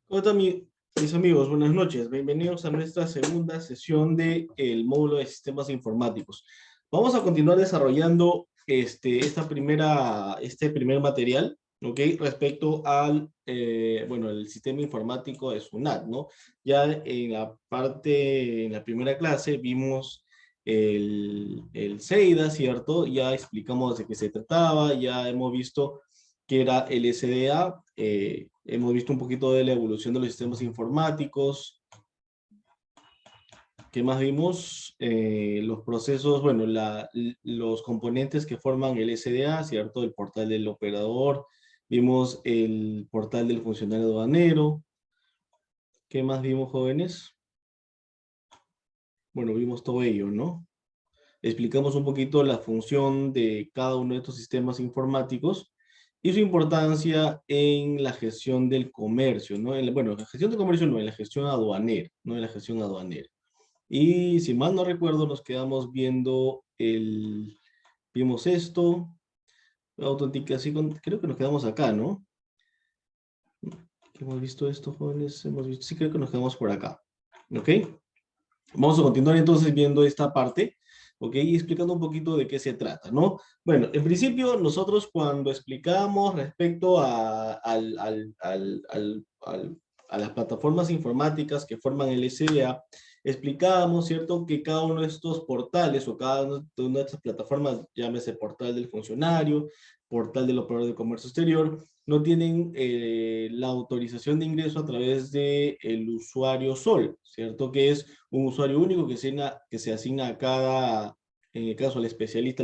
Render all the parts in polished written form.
¿Cómo están mis amigos? Buenas noches. Bienvenidos a nuestra segunda sesión del módulo de sistemas informáticos. Vamos a continuar desarrollando este primer material, ¿ok? Respecto al, bueno, el sistema informático de SUNAT, ¿no? Ya en la primera clase vimos el CEIDA, ¿cierto? Ya explicamos de qué se trataba, ya hemos visto que era el SDA. Hemos visto un poquito de la evolución de los sistemas informáticos. ¿Qué más vimos? Los procesos, bueno, los componentes que forman el SDA, ¿cierto? El portal del operador. Vimos el portal del funcionario aduanero. ¿Qué más vimos, jóvenes? Bueno, vimos todo ello, ¿no? Explicamos un poquito la función de cada uno de estos sistemas informáticos y su importancia en la gestión del comercio, ¿no? Bueno, la gestión del comercio no, en la gestión aduanera, ¿no? En la gestión aduanera. Y si mal no recuerdo, nos quedamos viendo vimos esto, autenticación, creo que nos quedamos acá, ¿no? ¿Hemos visto esto, jóvenes? Sí, creo que nos quedamos por acá, ¿ok? Vamos a continuar entonces viendo esta parte, ¿ok? Y explicando un poquito de qué se trata, ¿no? Bueno, en principio, nosotros cuando explicamos respecto a las plataformas informáticas que forman el SDA, explicábamos, ¿cierto?, que cada uno de estos portales o cada una de estas plataformas, llámese portal del funcionario, portal del operador de comercio exterior, no tienen la autorización de ingreso a través del usuario SOL, ¿cierto? Que es un usuario único que se asigna a cada, en el caso al especialista,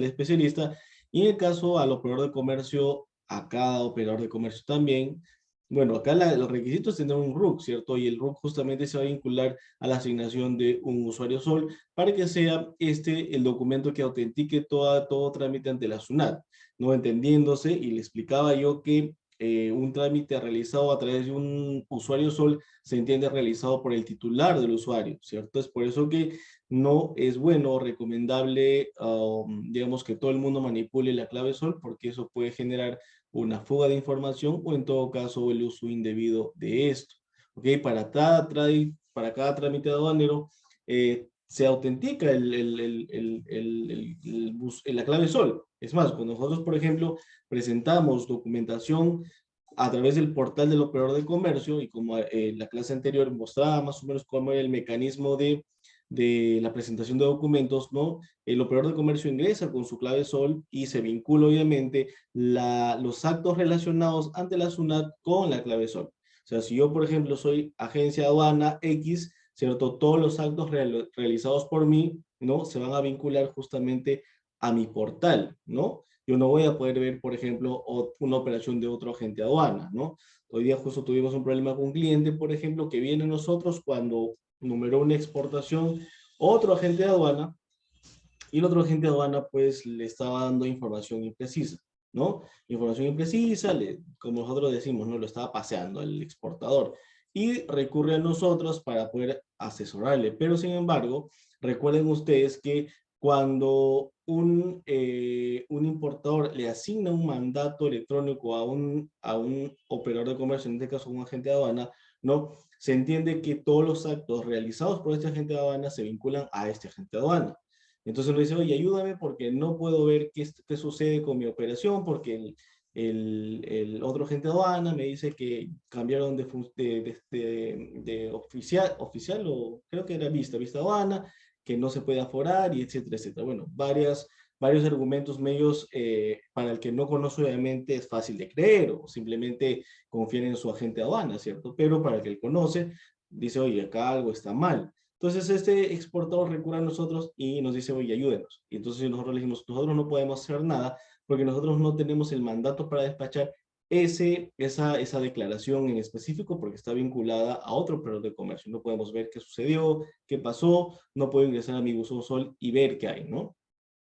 y en el caso al operador de comercio, a cada operador de comercio también. Bueno, acá los requisitos es tener un RUC, ¿cierto? Y el RUC justamente se va a vincular a la asignación de un usuario SOL para que sea el documento que autentique todo trámite ante la SUNAT, ¿no? Entendiéndose, y le explicaba yo que un trámite realizado a través de un usuario SOL se entiende realizado por el titular del usuario, ¿cierto? Es por eso que no es bueno o recomendable, digamos, que todo el mundo manipule la clave SOL, porque eso puede generar una fuga de información o en todo caso el uso indebido de esto, ¿ok? Para cada trámite aduanero se autentica la clave SOL. Es más, cuando nosotros, por ejemplo, presentamos documentación a través del portal del operador de comercio, y como la clase anterior mostraba más o menos cómo era el mecanismo de la presentación de documentos, ¿no? El operador de comercio ingresa con su clave SOL y se vincula obviamente los actos relacionados ante la SUNAT con la clave SOL. O sea, si yo, por ejemplo, soy agencia aduana X, ¿cierto? Todos los actos realizados por mí, ¿no? Se van a vincular justamente a mi portal, ¿no? Yo no voy a poder ver, por ejemplo, una operación de otro agente de aduana, ¿no? Hoy día justo tuvimos un problema con un cliente, por ejemplo, que viene a nosotros cuando numeró una exportación otro agente de aduana, y el otro agente de aduana pues le estaba dando información imprecisa, ¿no? Información imprecisa, como nosotros decimos, ¿no? Lo estaba paseando el exportador y recurre a nosotros para poder asesorarle. Pero sin embargo, recuerden ustedes que cuando un importador le asigna un mandato electrónico a un operador de comercio, en este caso un agente de aduana, ¿no? Se entiende que todos los actos realizados por este agente de aduana se vinculan a este agente de aduana. Entonces uno dice, oye, ayúdame porque no puedo ver qué sucede con mi operación, porque el otro agente de aduana me dice que cambiaron de oficial, o creo que era vista aduana, que no se puede aforar, y etcétera, etcétera. Bueno, varios argumentos medios para el que no conoce obviamente es fácil de creer, o simplemente confiar en su agente de aduana, ¿cierto? Pero para el que él conoce, dice, oye, acá algo está mal. Entonces este exportador recurre a nosotros y nos dice, oye, ayúdenos. Y entonces nosotros le dijimos, nosotros no podemos hacer nada porque nosotros no tenemos el mandato para despachar esa declaración en específico, porque está vinculada a otro operador de comercio. No podemos ver qué sucedió, qué pasó, no puedo ingresar a mi buzón SOL y ver qué hay, ¿no?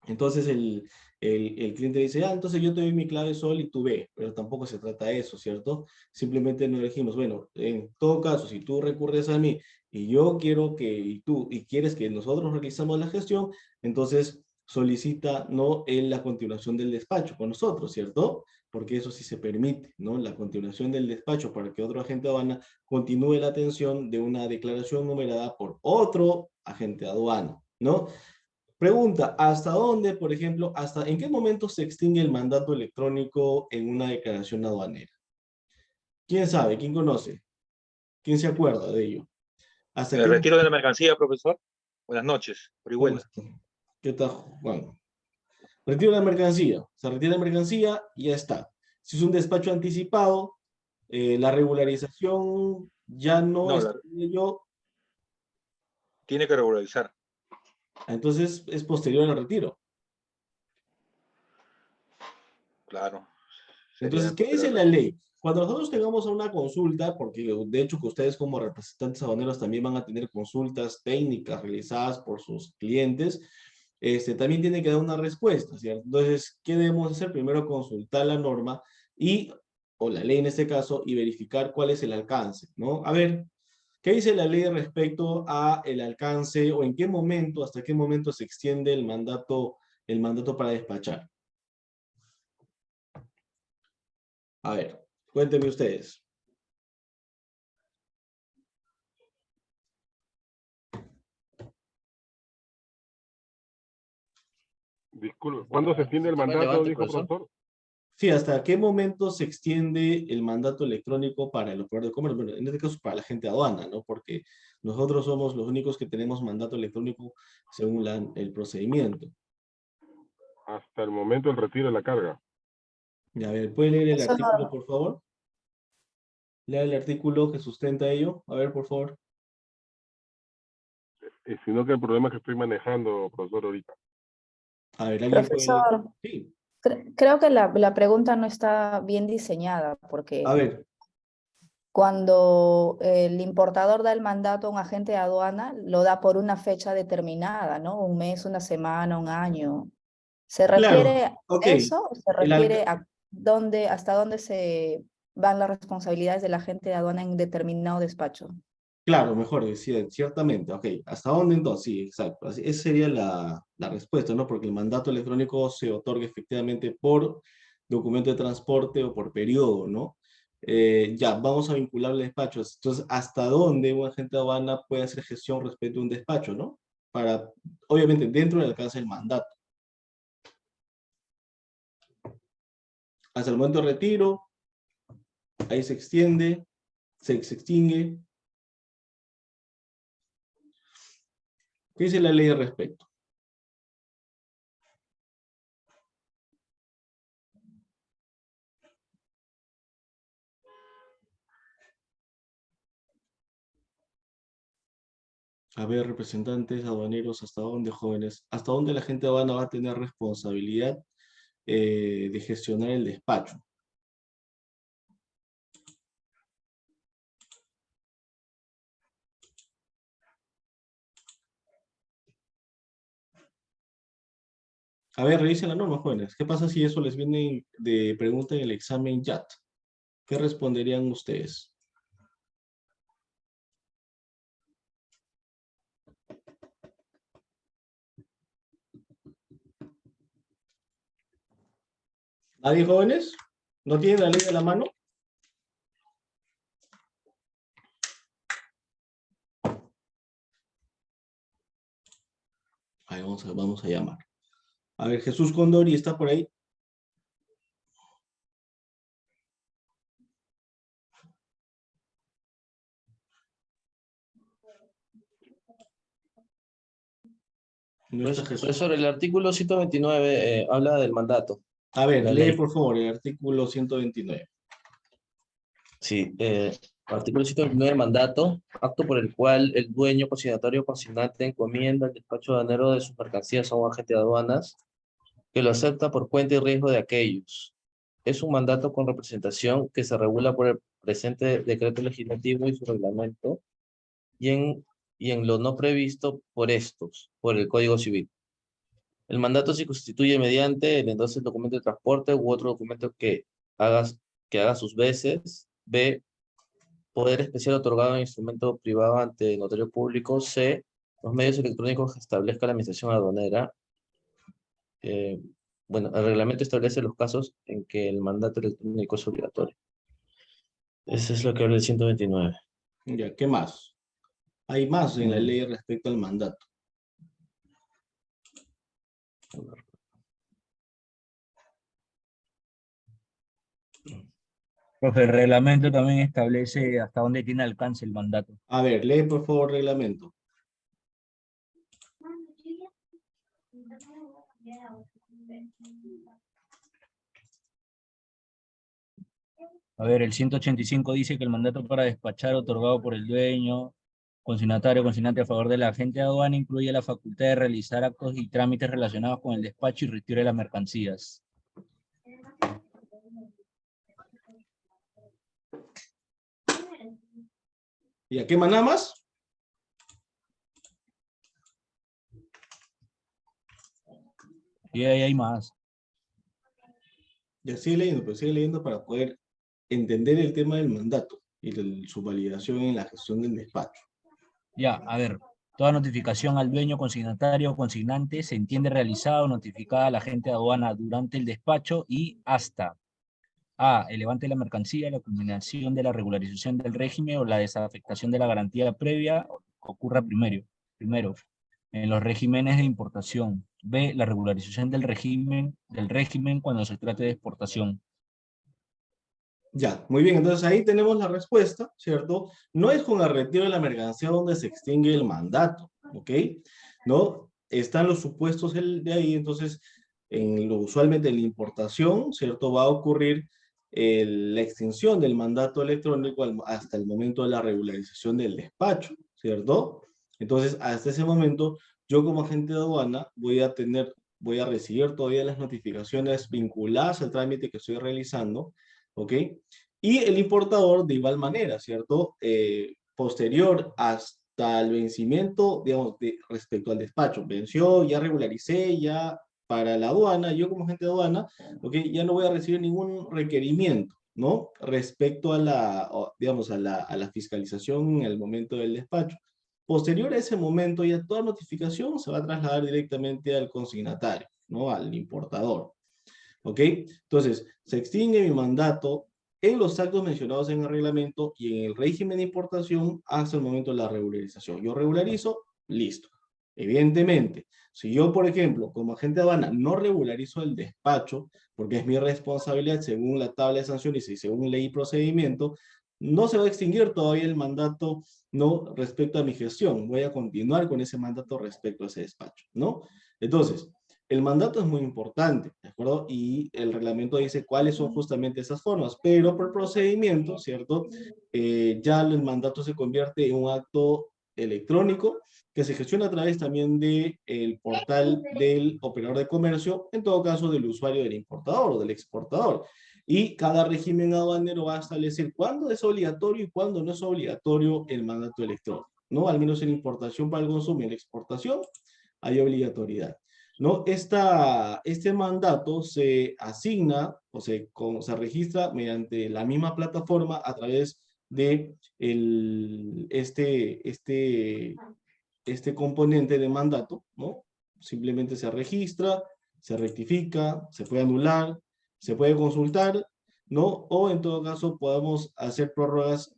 Entonces el cliente dice, ah, entonces yo te doy mi clave SOL y tú ve, pero tampoco se trata de eso, ¿cierto? Simplemente nos dijimos, bueno, en todo caso, si tú recurres a mí y yo quiero y quieres que nosotros realizamos la gestión, entonces solicita, ¿no?, en la continuación del despacho con nosotros, ¿cierto? Porque eso sí se permite, ¿no? La continuación del despacho para que otro agente de aduana continúe la atención de una declaración numerada por otro agente de aduana, ¿no? Pregunta, ¿hasta dónde, por ejemplo, en qué momento se extingue el mandato electrónico en una declaración aduanera? ¿Quién sabe? ¿Quién conoce? ¿Quién se acuerda de ello? ¿Hasta El qué retiro de momento? la mercancía, profesor. Buenas noches, ¿Cómo Orihuela. está? ¿Qué tal, Juan? Retiro la mercancía. Se retira la mercancía y ya está. Si es un despacho anticipado, la regularización ya no No, es yo, tiene que regularizar. entonces es posterior al retiro. Claro, Entonces, sería ¿qué posterior dice al la retiro. ley? Cuando nosotros tengamos una consulta, porque de hecho que ustedes como representantes aduaneros también van a tener consultas técnicas realizadas por sus clientes, también tiene que dar una respuesta, ¿cierto? Entonces, ¿qué debemos hacer? Primero consultar la norma y, o la ley en este caso, y verificar cuál es el alcance, ¿no? A ver, ¿qué dice la ley respecto a el alcance o en qué momento, hasta qué momento se extiende el mandato para despachar? A ver, cuéntenme ustedes. Disculpe, ¿cuándo se extiende el Tema mandato, relevante, dijo profesor. profesor? Sí, ¿hasta qué momento se extiende el mandato electrónico para el operador de comercio? Bueno, en este caso para la gente de aduana, ¿no? Porque nosotros somos los únicos que tenemos mandato electrónico según el procedimiento. Hasta el momento del retiro de la carga. Y a ver, ¿puede leer el Eso artículo, no, por favor? Lea el artículo que sustenta ello. A ver, por favor. Sino que el problema es que estoy manejando, profesor, ahorita. A ver, ¿alguien puede leer? profesor, Sí. creo que la pregunta no está bien diseñada, A porque ver, cuando el importador da el mandato a un agente de aduana, lo da por una fecha determinada, ¿no? Un mes, una semana, un año. ¿Se claro, refiere a ok. eso o se El refiere a hasta dónde se van las responsabilidades del agente de aduana en determinado despacho? Claro, mejor decir, ciertamente, ok. ¿Hasta dónde entonces? Sí, exacto. Esa sería la respuesta, ¿no? Porque el mandato electrónico se otorga efectivamente por documento de transporte o por periodo, ¿no? Ya, vamos a vincular despachos. Entonces, ¿hasta dónde un agente de aduana puede hacer gestión respecto a un despacho, ¿no? Para, obviamente, dentro del alcance del mandato. Hasta el momento de retiro, ahí se extiende, se extingue. ¿Qué dice la ley al respecto? A ver, representantes aduaneros, ¿hasta dónde, jóvenes? ¿Hasta dónde la gente aduana va a tener responsabilidad de gestionar el despacho? A ver, revisen la norma, jóvenes. ¿Qué pasa si eso les viene de pregunta en el examen YAT? ¿Qué responderían ustedes? ¿Nadie, jóvenes? ¿No tienen la ley a la mano? Ahí vamos a llamar. A ver, Jesús Condori, ¿está por ahí? No está Jesús. Profesor, el artículo 129 habla del mandato, A ver, la lee ley. por favor el artículo 129. Sí, artículo 129 mandato, acto por el cual el dueño, consignatario o consignante encomienda el despacho aduanero de sus mercancías a un agente de aduanas que lo acepta por cuenta y riesgo de aquellos. Es un mandato con representación que se regula por el presente decreto legislativo y su reglamento y en lo no previsto por estos, por el Código Civil. El mandato se constituye mediante el endoso del documento de transporte u otro documento haga, que haga sus veces. B, poder especial otorgado en instrumento privado ante notario público. C, los medios electrónicos que establezca la administración aduanera. Bueno, el reglamento establece los casos en que el mandato electrónico es obligatorio. Eso es lo que habla el 129. Ya, ¿qué más? Hay más en la Mm. ley respecto al mandato. Profe, el reglamento también establece hasta dónde tiene alcance el mandato. A ver, lee por favor el reglamento. A ver, el 185 dice que el mandato para despachar otorgado por el dueño, consignatario o consignante a favor del agente de aduana incluye la facultad de realizar actos y trámites relacionados con el despacho y retiro de las mercancías. ¿Y a qué más nada más? Y ahí hay más. Ya sigue leyendo para poder entender el tema del mandato y su validación en la gestión del despacho. Ya, a ver, toda notificación al dueño, consignatario o consignante se entiende realizada o notificada al agente de aduana durante el despacho y hasta A, el levante de la mercancía, la culminación de la regularización del régimen o la desafectación de la garantía previa ocurra primero en los regímenes de importación. B, la regularización del régimen cuando se trate de exportación. Ya, muy bien, entonces ahí tenemos la respuesta, ¿cierto? No es con el retiro de la mercancía donde se extingue el mandato, ¿ok? ¿No? Están los supuestos de ahí, entonces, usualmente en la importación, ¿cierto? Va a ocurrir la extinción del mandato electrónico hasta el momento de la regularización del despacho, ¿cierto? Entonces, hasta ese momento, yo como agente de aduana voy a recibir todavía las notificaciones vinculadas al trámite que estoy realizando, ¿ok? Y el importador de igual manera, ¿cierto? Posterior hasta el vencimiento, digamos, respecto al despacho. Venció, ya regularicé, ya para la aduana, yo como agente de aduana, ¿ok? Ya no voy a recibir ningún requerimiento, ¿no? Respecto a digamos, a la fiscalización en el momento del despacho. Posterior a ese momento, ya toda notificación se va a trasladar directamente al consignatario, ¿no? Al importador. ¿Ok? Entonces, se extingue mi mandato en los actos mencionados en el reglamento y en el régimen de importación hasta el momento de la regularización. Yo regularizo, listo. Evidentemente, si yo, por ejemplo, como agente de aduana, no regularizo el despacho, porque es mi responsabilidad según la tabla de sanciones y según ley y procedimiento, no se va a extinguir todavía el mandato, ¿no? Respecto a mi gestión. Voy a continuar con ese mandato respecto a ese despacho, ¿no? Entonces, el mandato es muy importante, ¿de acuerdo? Y el reglamento dice cuáles son justamente esas formas, pero por procedimiento, ¿cierto? Ya el mandato se convierte en un acto electrónico que se gestiona a través también del portal del operador de comercio, en todo caso del usuario del importador o del exportador. Y cada régimen aduanero va a establecer cuándo es obligatorio y cuándo no es obligatorio el mandato electrónico, ¿no? Al menos en importación para el consumo y en exportación hay obligatoriedad, ¿no? Este mandato se asigna o se registra mediante la misma plataforma a través de este componente de mandato, ¿no? Simplemente se registra, se rectifica, se puede anular, se puede consultar, ¿no? O en todo caso podemos hacer prórrogas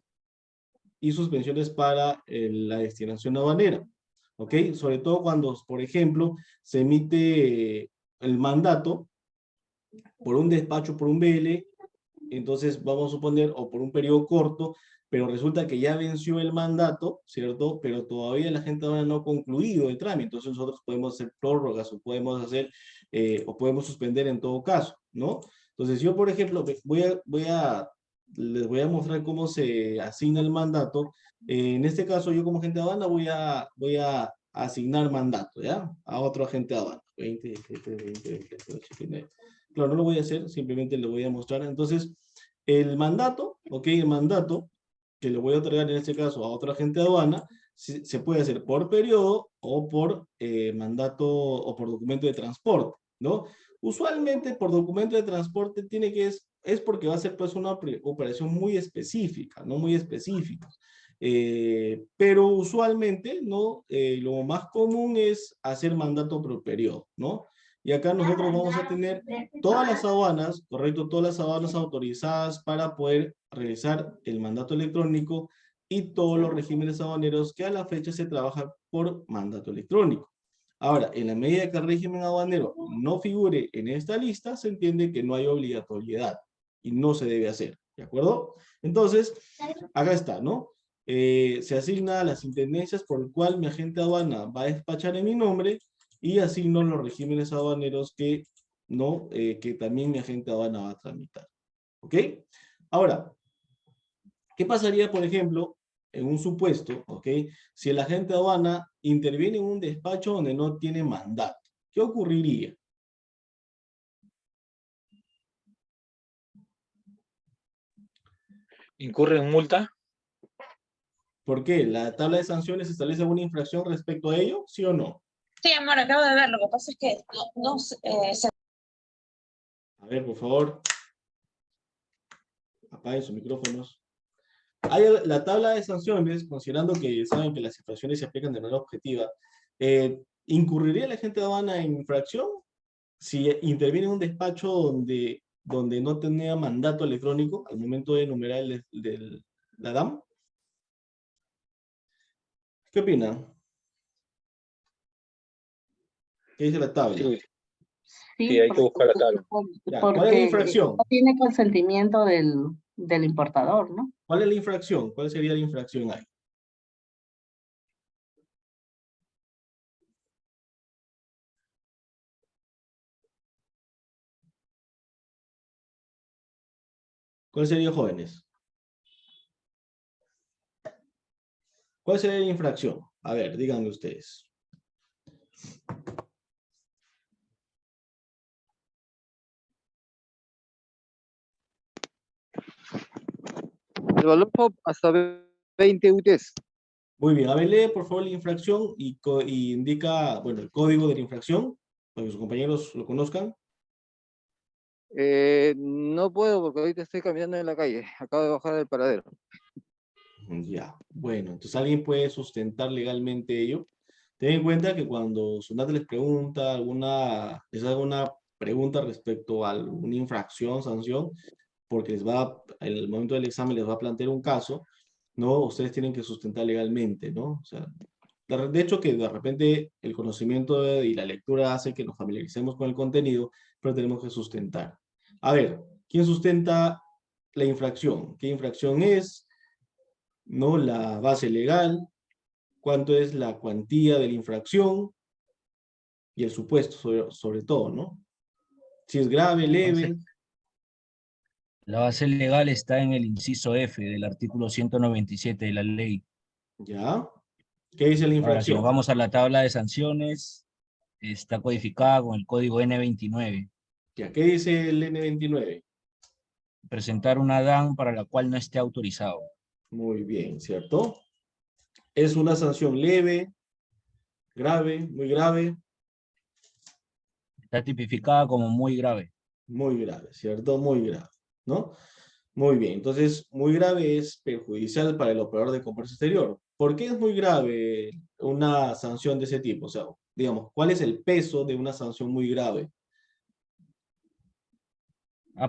y suspensiones para la destinación aduanera, ¿ok? Sobre todo cuando, por ejemplo, se emite el mandato por un despacho, por un BL, entonces vamos a suponer, o por un periodo corto, pero resulta que ya venció el mandato, ¿cierto? Pero todavía la gente no ha concluido el trámite, entonces nosotros podemos hacer prórrogas o podemos hacer, o podemos suspender en todo caso, ¿no? Entonces yo, por ejemplo, les voy a mostrar cómo se asigna el mandato. En este caso, yo como agente de aduana voy a asignar mandato, ¿ya? A otro agente de aduana. 20, 17, 20, 28, 29. Claro, no lo voy a hacer, simplemente le voy a mostrar. Entonces, el mandato, ¿ok? El mandato que le voy a otorgar en este caso a otro agente de aduana, se puede hacer por periodo o por mandato o por documento de transporte, ¿no? Usualmente por documento de transporte es porque va a ser pues una operación muy específica, ¿no? Muy específica. Pero usualmente, ¿no? Lo más común es hacer mandato por periodo, ¿no? Y acá nosotros vamos a tener todas las aduanas, correcto, todas las aduanas autorizadas para poder realizar el mandato electrónico y todos los regímenes aduaneros que a la fecha se trabajan por mandato electrónico. Ahora, en la medida que el régimen aduanero no figure en esta lista, se entiende que no hay obligatoriedad y no se debe hacer, ¿de acuerdo? Entonces, acá está, ¿no? Se asigna a las intendencias por el cual mi agente aduana va a despachar en mi nombre y asigno los regímenes aduaneros que, no, que también mi agente aduana va a tramitar. ¿Ok? Ahora, ¿qué pasaría, por ejemplo, en un supuesto, ¿ok? Si el agente aduana interviene en un despacho donde no tiene mandato? ¿Qué ocurriría? ¿Incurre en multa? ¿Por qué? ¿La tabla de sanciones establece alguna infracción respecto a ello? ¿Sí o no? Sí, amor, acabo de ver. Lo que pasa es que A ver, por favor. Apaguen sus micrófonos. La tabla de sanciones, considerando que saben que las infracciones se aplican de manera objetiva, ¿incurriría el agente de aduana en infracción si interviene en un despacho donde no tenía mandato electrónico al momento de enumerar la DAM? ¿Qué opinan? ¿Qué dice la tabla? Sí, Sí, sí, hay que buscar la tabla. Ya, ¿cuál es la porque infracción? no tiene consentimiento del importador, ¿no? ¿Cuál es la infracción? ¿Cuál sería la infracción ahí? ¿Cuál sería, jóvenes? ¿Cuál sería la infracción? A ver, díganme ustedes. El valor POP hasta 20 UTs. Muy bien, a ver, lee por favor la infracción y indica, bueno, el código de la infracción, para que sus compañeros lo conozcan. No puedo porque ahorita estoy caminando en la calle. Acabo de bajar del paradero. Ya, bueno, entonces alguien puede sustentar legalmente ello. Ten en cuenta que cuando SUNAT les pregunta les haga una pregunta respecto a una infracción, sanción, porque en el momento del examen les va a plantear un caso, ¿no? Ustedes tienen que sustentar legalmente, ¿no? O sea, de hecho que de repente el conocimiento y la lectura hace que nos familiaricemos con el contenido, pero tenemos que sustentar. A ver, ¿quién sustenta la infracción? ¿Qué infracción es? ¿No? La base legal, cuánto es la cuantía de la infracción y el supuesto sobre todo, ¿no? Si es grave, leve. La base legal está en el inciso F del artículo 197 de la ley. ¿Ya? ¿Qué dice la Ahora, si infracción? nos vamos a la tabla de sanciones, está codificada con el código N29. ¿Ya? ¿Qué dice el N29? Presentar una DAN para la cual no esté autorizado. Muy bien, ¿cierto? Es una sanción leve, grave, muy grave, Está tipificada como muy grave. muy grave, ¿cierto? Muy grave, ¿no? Muy bien, entonces muy grave es perjudicial para el operador de comercio exterior. ¿Por qué es muy grave una sanción de ese tipo? O sea, digamos, ¿cuál es el peso de una sanción muy grave?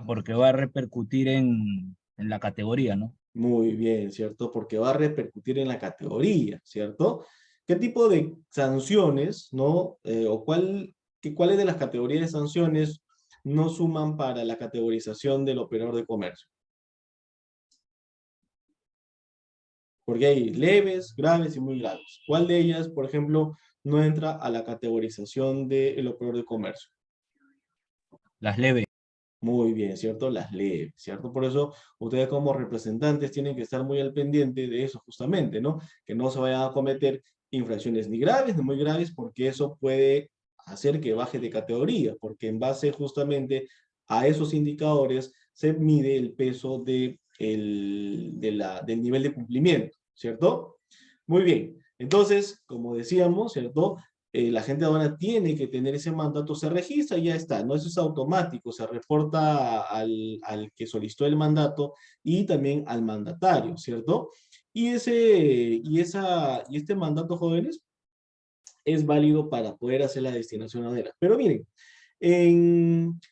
Porque va a repercutir en la categoría, ¿no? Muy bien, ¿cierto? Porque va a repercutir en la categoría, ¿cierto? ¿Qué tipo de sanciones, no? O cuáles de las categorías de sanciones no suman para la categorización del operador de comercio? Porque hay leves, graves y muy graves. ¿Cuál de ellas, por ejemplo, no entra a la categorización del operador de comercio? Las leves. Muy bien, ¿cierto? Las leves, ¿cierto? Por eso ustedes como representantes tienen que estar muy al pendiente de eso justamente, ¿no? Que no se vayan a cometer infracciones ni graves ni muy graves, porque eso puede hacer que baje de categoría, porque en base justamente a esos indicadores se mide el peso del nivel de cumplimiento, ¿cierto? Muy bien, entonces, como decíamos, ¿cierto? La agente de aduana tiene que tener ese mandato, se registra y ya está, no, eso es automático, se reporta al que solicitó el mandato y también al mandatario, ¿cierto? Y este mandato, jóvenes, es válido para poder hacer la destinación aduanera. Pero miren,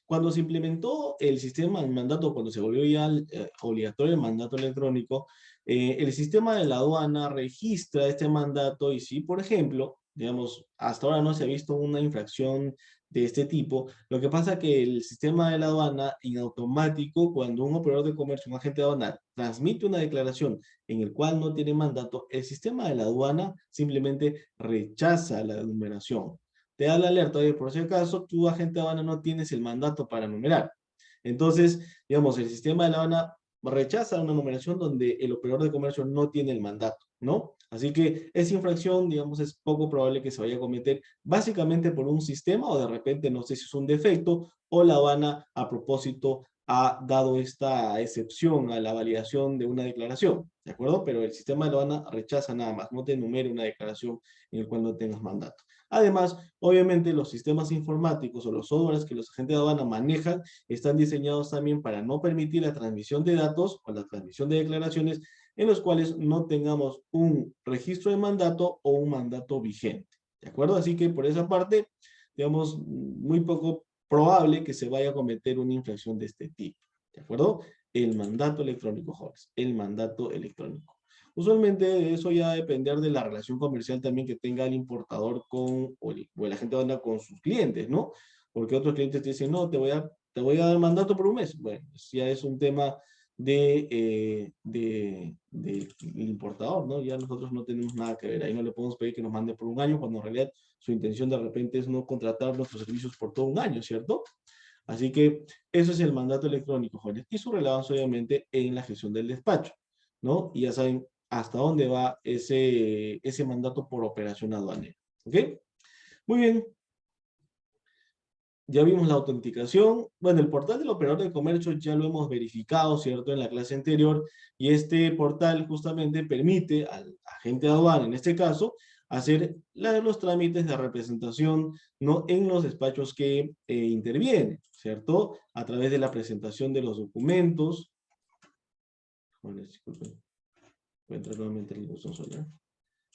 Cuando se implementó el sistema, el mandato, cuando se volvió ya obligatorio el mandato electrónico, el sistema de la aduana registra este mandato y si, por ejemplo, digamos, hasta ahora no se ha visto una infracción de este tipo, lo que pasa es que el sistema de la aduana, en automático, cuando un operador de comercio, un agente aduanal, transmite una declaración en el cual no tiene mandato, el sistema de la aduana simplemente rechaza la numeración. Te da la alerta de, por si acaso, tu agente de aduana no tienes el mandato para numerar. Entonces, digamos, el sistema de la aduana rechaza una numeración donde el operador de comercio no tiene el mandato, ¿no? Así que esa infracción, digamos, es poco probable que se vaya a cometer básicamente por un sistema o de repente no sé si es un defecto o la aduana a propósito ha dado esta excepción a la validación de una declaración, ¿de acuerdo? Pero el sistema de la aduana rechaza nada más, no te enumera una declaración en el cual no tengas mandato. Además, obviamente los sistemas informáticos o los softwares que los agentes de aduana manejan están diseñados también para no permitir la transmisión de datos o la transmisión de declaraciones en los cuales no tengamos un registro de mandato o un mandato vigente. ¿De acuerdo? Así que por esa parte, digamos, muy poco probable que se vaya a cometer una infracción de este tipo. ¿De acuerdo? El mandato electrónico, jóvenes. El mandato electrónico. Usualmente de eso ya va a depender de la relación comercial también que tenga el importador con, o el agente de aduana con sus clientes, ¿no? Porque otros clientes te dicen, no, te voy a dar mandato por un mes. Bueno, ya es un tema del importador, ¿no? Ya nosotros no tenemos nada que ver. Ahí no le podemos pedir que nos mande por un año, cuando en realidad su intención de repente es no contratar nuestros servicios por todo un año, ¿cierto? Así que eso es el mandato electrónico, jóvenes. Y su relevancia, obviamente, en la gestión del despacho, ¿no? Y ya saben hasta dónde va ese mandato por operación aduanera. ¿Ok? Muy bien. Ya vimos la autenticación. Bueno, el portal del operador de comercio ya lo hemos verificado, ¿cierto? En la clase anterior. Y este portal justamente permite al agente de aduana, en este caso, hacer los trámites de representación, ¿no? En los despachos que intervienen, ¿cierto? A través de la presentación de los documentos. Bueno, disculpen. Voy a entrar nuevamente en el buzón solar.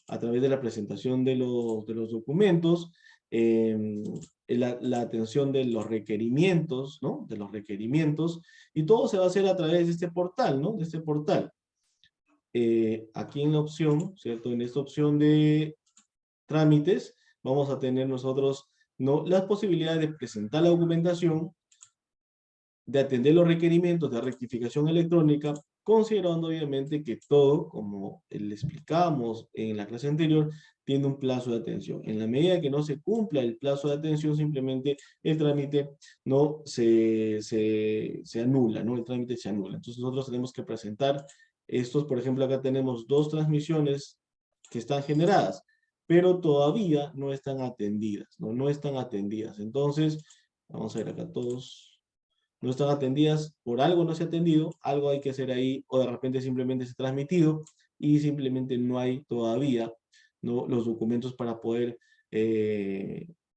A través de la presentación de los documentos, la atención de los requerimientos, ¿no? De los requerimientos, y todo se va a hacer a través de este portal, ¿no? De este portal. Aquí en la opción, ¿cierto? En esta opción de trámites, vamos a tener nosotros, ¿no? Las posibilidades de presentar la documentación, de atender los requerimientos de rectificación electrónica, considerando obviamente que todo, como le explicamos en la clase anterior, tiene un plazo de atención. En la medida que no se cumpla el plazo de atención, simplemente el trámite no se anula, ¿no? El trámite se anula. Entonces nosotros tenemos que presentar estos, por ejemplo, acá tenemos 2 transmisiones que están generadas, pero todavía no están atendidas, ¿no? No están atendidas. Entonces, vamos a ver acá todos. No están atendidas, por algo no se ha atendido, algo hay que hacer ahí, o de repente simplemente se ha transmitido y simplemente no hay todavía, ¿no? Los documentos para poder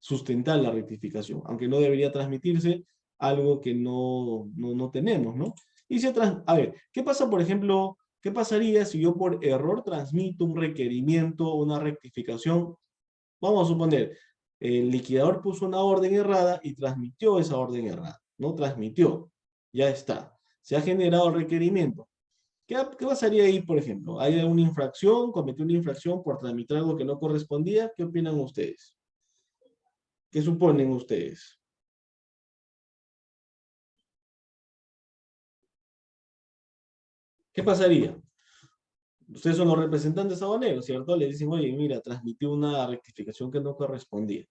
sustentar la rectificación, aunque no debería transmitirse algo que no tenemos, ¿no? Y a ver, ¿qué pasa, por ejemplo, qué pasaría si yo por error transmito un requerimiento, una rectificación? Vamos a suponer, el liquidador puso una orden errada y transmitió esa orden errada. No transmitió, ya está. Se ha generado el requerimiento. ¿Qué pasaría ahí, por ejemplo? ¿Hay una infracción? ¿Cometió una infracción por tramitar algo que no correspondía? ¿Qué opinan ustedes? ¿Qué suponen ustedes? ¿Qué pasaría? Ustedes son los representantes aduaneros, ¿cierto? Le dicen, oye, mira, transmitió una rectificación que no correspondía.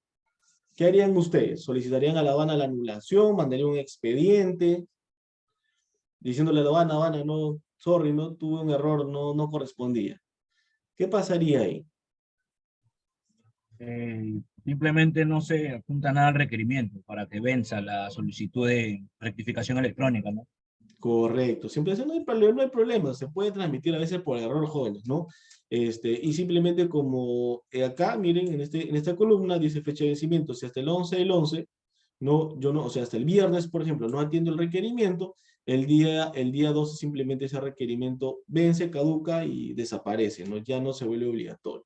¿Qué harían ustedes? ¿Solicitarían a la aduana la anulación? ¿Mandarían un expediente? Diciéndole a la aduana, no, sorry, no tuve un error, no correspondía. ¿Qué pasaría ahí? Simplemente no se apunta nada al requerimiento para que venza la solicitud de rectificación electrónica, ¿no? Correcto. Siempre no hay problema, se puede transmitir a veces por error, jóvenes, ¿no? Y simplemente como acá, miren, en esta columna dice fecha de vencimiento, si hasta el 11 del 11, no, o sea, hasta el viernes, por ejemplo, no atiendo el requerimiento, el día 12 simplemente ese requerimiento vence, caduca y desaparece, ¿no? Ya no se vuelve obligatorio.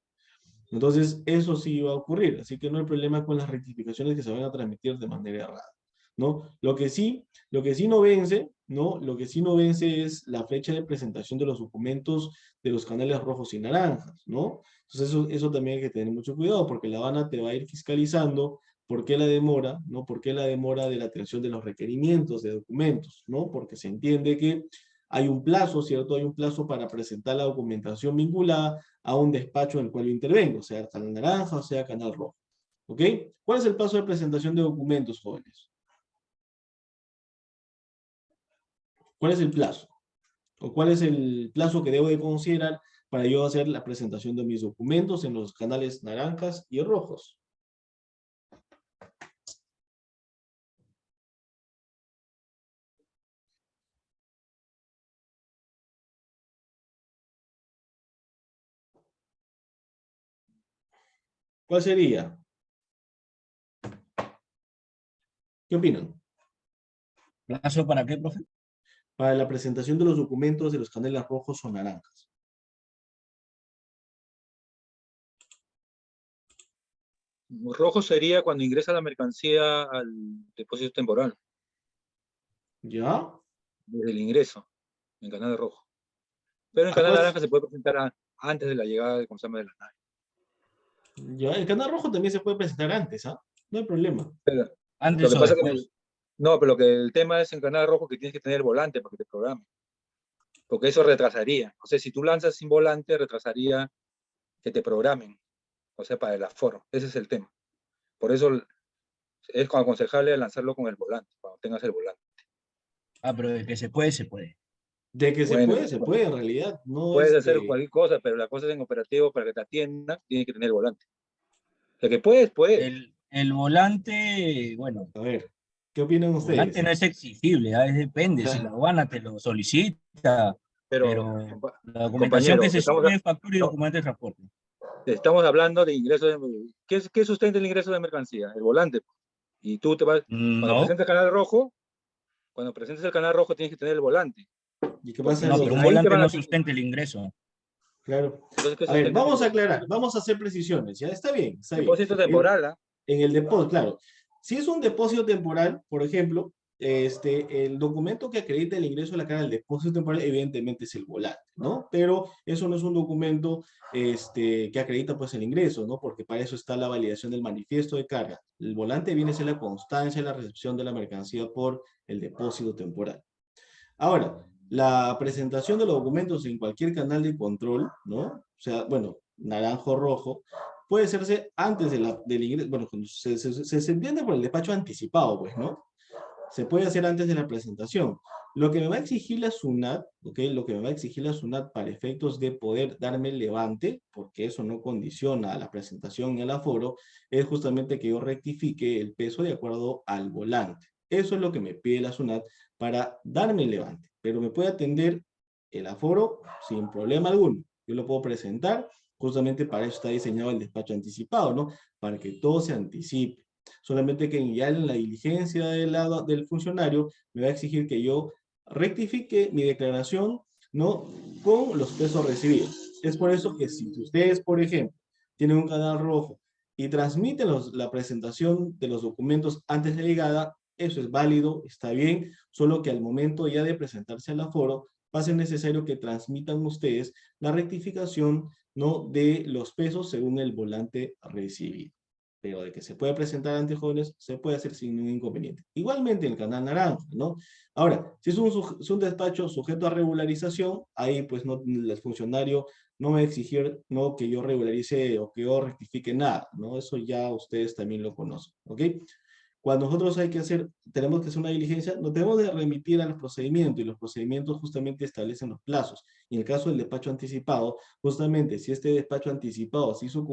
Entonces, eso sí va a ocurrir, así que no hay problema con las rectificaciones que se van a transmitir de manera errada, ¿no? Lo que sí no vence, ¿no? Lo que sí no vence es la fecha de presentación de los documentos de los canales rojos y naranjas, ¿no? Entonces, eso también hay que tener mucho cuidado, porque la Habana te va a ir fiscalizando por qué la demora, ¿no? ¿Por qué la demora de la atención de los requerimientos de documentos, ¿no? Porque se entiende que hay un plazo, ¿cierto? Hay un plazo para presentar la documentación vinculada a un despacho en el cual yo intervengo, sea Canal Naranja o sea Canal Rojo. ¿Ok? ¿Cuál es el paso de presentación de documentos, jóvenes? ¿Cuál es el plazo? ¿O cuál es el plazo que debo de considerar para yo hacer la presentación de mis documentos en los canales naranjas y rojos? ¿Cuál sería? ¿Qué opinan? ¿Plazo para qué, profe? Para la presentación de los documentos de los canales rojos o naranjas. Rojo sería cuando ingresa la mercancía al depósito temporal, ¿Ya? desde el ingreso, en canal rojo. Pero en ¿A canal cuál? naranja se puede presentar antes de la llegada del consumidor de la nave. Ya, el canal rojo también se puede presentar antes, ¿ah? No hay problema. Pero, lo ¿Antes que o pasa es que después? no, pero lo que el tema es en canal rojo que tienes que tener el volante para que te programe. Porque eso retrasaría. O sea, si tú lanzas sin volante, retrasaría que te programen. O sea, para el aforo. Ese es el tema. Por eso es aconsejable lanzarlo con el volante, cuando tengas el volante. Ah, pero de que se puede, se puede. De que Bueno, se puede en realidad. No, puedes hacer cualquier cosa, pero la cosa es en operativo para que te atienda, tienes que tener el volante. O sea, que puedes, puedes. El volante, bueno, A ver, ¿qué opinan el volante ustedes? no es exigible, depende, si la aduana te lo solicita, Pero, pero la documentación que compañero, se sube es factura y documento de transporte. estamos hablando de ingreso de... ¿Qué sustenta el ingreso de mercancía? El volante. Y tú te vas... Cuando No, presentes el canal rojo, tienes que tener el volante. ¿Y qué pasa Porque en no, los pero un ahí te volante van no a... sustenta el ingreso. Claro. Entonces, ¿qué A ver, sustenta el vamos a ingreso? aclarar, vamos a hacer precisiones, ¿ya? Está bien, está bien. Depósito temporal, ¿ah? En el depósito, claro. Si es un depósito temporal, por ejemplo, el documento que acredita el ingreso de la carga del depósito temporal, evidentemente es el volante, ¿no? Pero eso no es un documento que acredita pues el ingreso, ¿no? Porque para eso está la validación del manifiesto de carga. El volante viene a ser la constancia de la recepción de la mercancía por el depósito temporal. Ahora, la presentación de los documentos en cualquier canal de control, ¿no? O sea, bueno, naranjo, rojo, puede hacerse antes del ingreso, bueno, se entiende por el despacho anticipado, pues, ¿no? Se puede hacer antes de la presentación. Lo que me va a exigir la SUNAT, ¿ok? Lo que me va a exigir la SUNAT para efectos de poder darme el levante, porque eso no condiciona a la presentación ni al aforo, es justamente que yo rectifique el peso de acuerdo al volante. Eso es lo que me pide la SUNAT para darme el levante, pero me puede atender el aforo sin problema alguno. Yo lo puedo presentar, justamente para eso está diseñado el despacho anticipado, ¿no? Para que todo se anticipe. Solamente que ya en la diligencia del funcionario me va a exigir que yo rectifique mi declaración, ¿no? Con los pesos recibidos. Es por eso que si ustedes, por ejemplo, tienen un canal rojo y transmiten la presentación de los documentos antes de llegada, eso es válido, está bien, solo que al momento ya de presentarse al aforo, va a ser necesario que transmitan ustedes la rectificación, ¿no? De los pesos según el volante recibido. Pero de que se puede presentar ante jóvenes, se puede hacer sin ningún inconveniente. Igualmente en el canal naranja, ¿no? Ahora, si es un despacho sujeto a regularización, ahí pues no, el funcionario no me va a exigir, no, que yo regularice o que yo rectifique nada, ¿no? Eso ya ustedes también lo conocen, ¿ok? Cuando nosotros tenemos que hacer una diligencia, nos tenemos de remitir a los procedimientos, y los procedimientos justamente establecen los plazos. Y en el caso del despacho anticipado, justamente si este despacho anticipado se hizo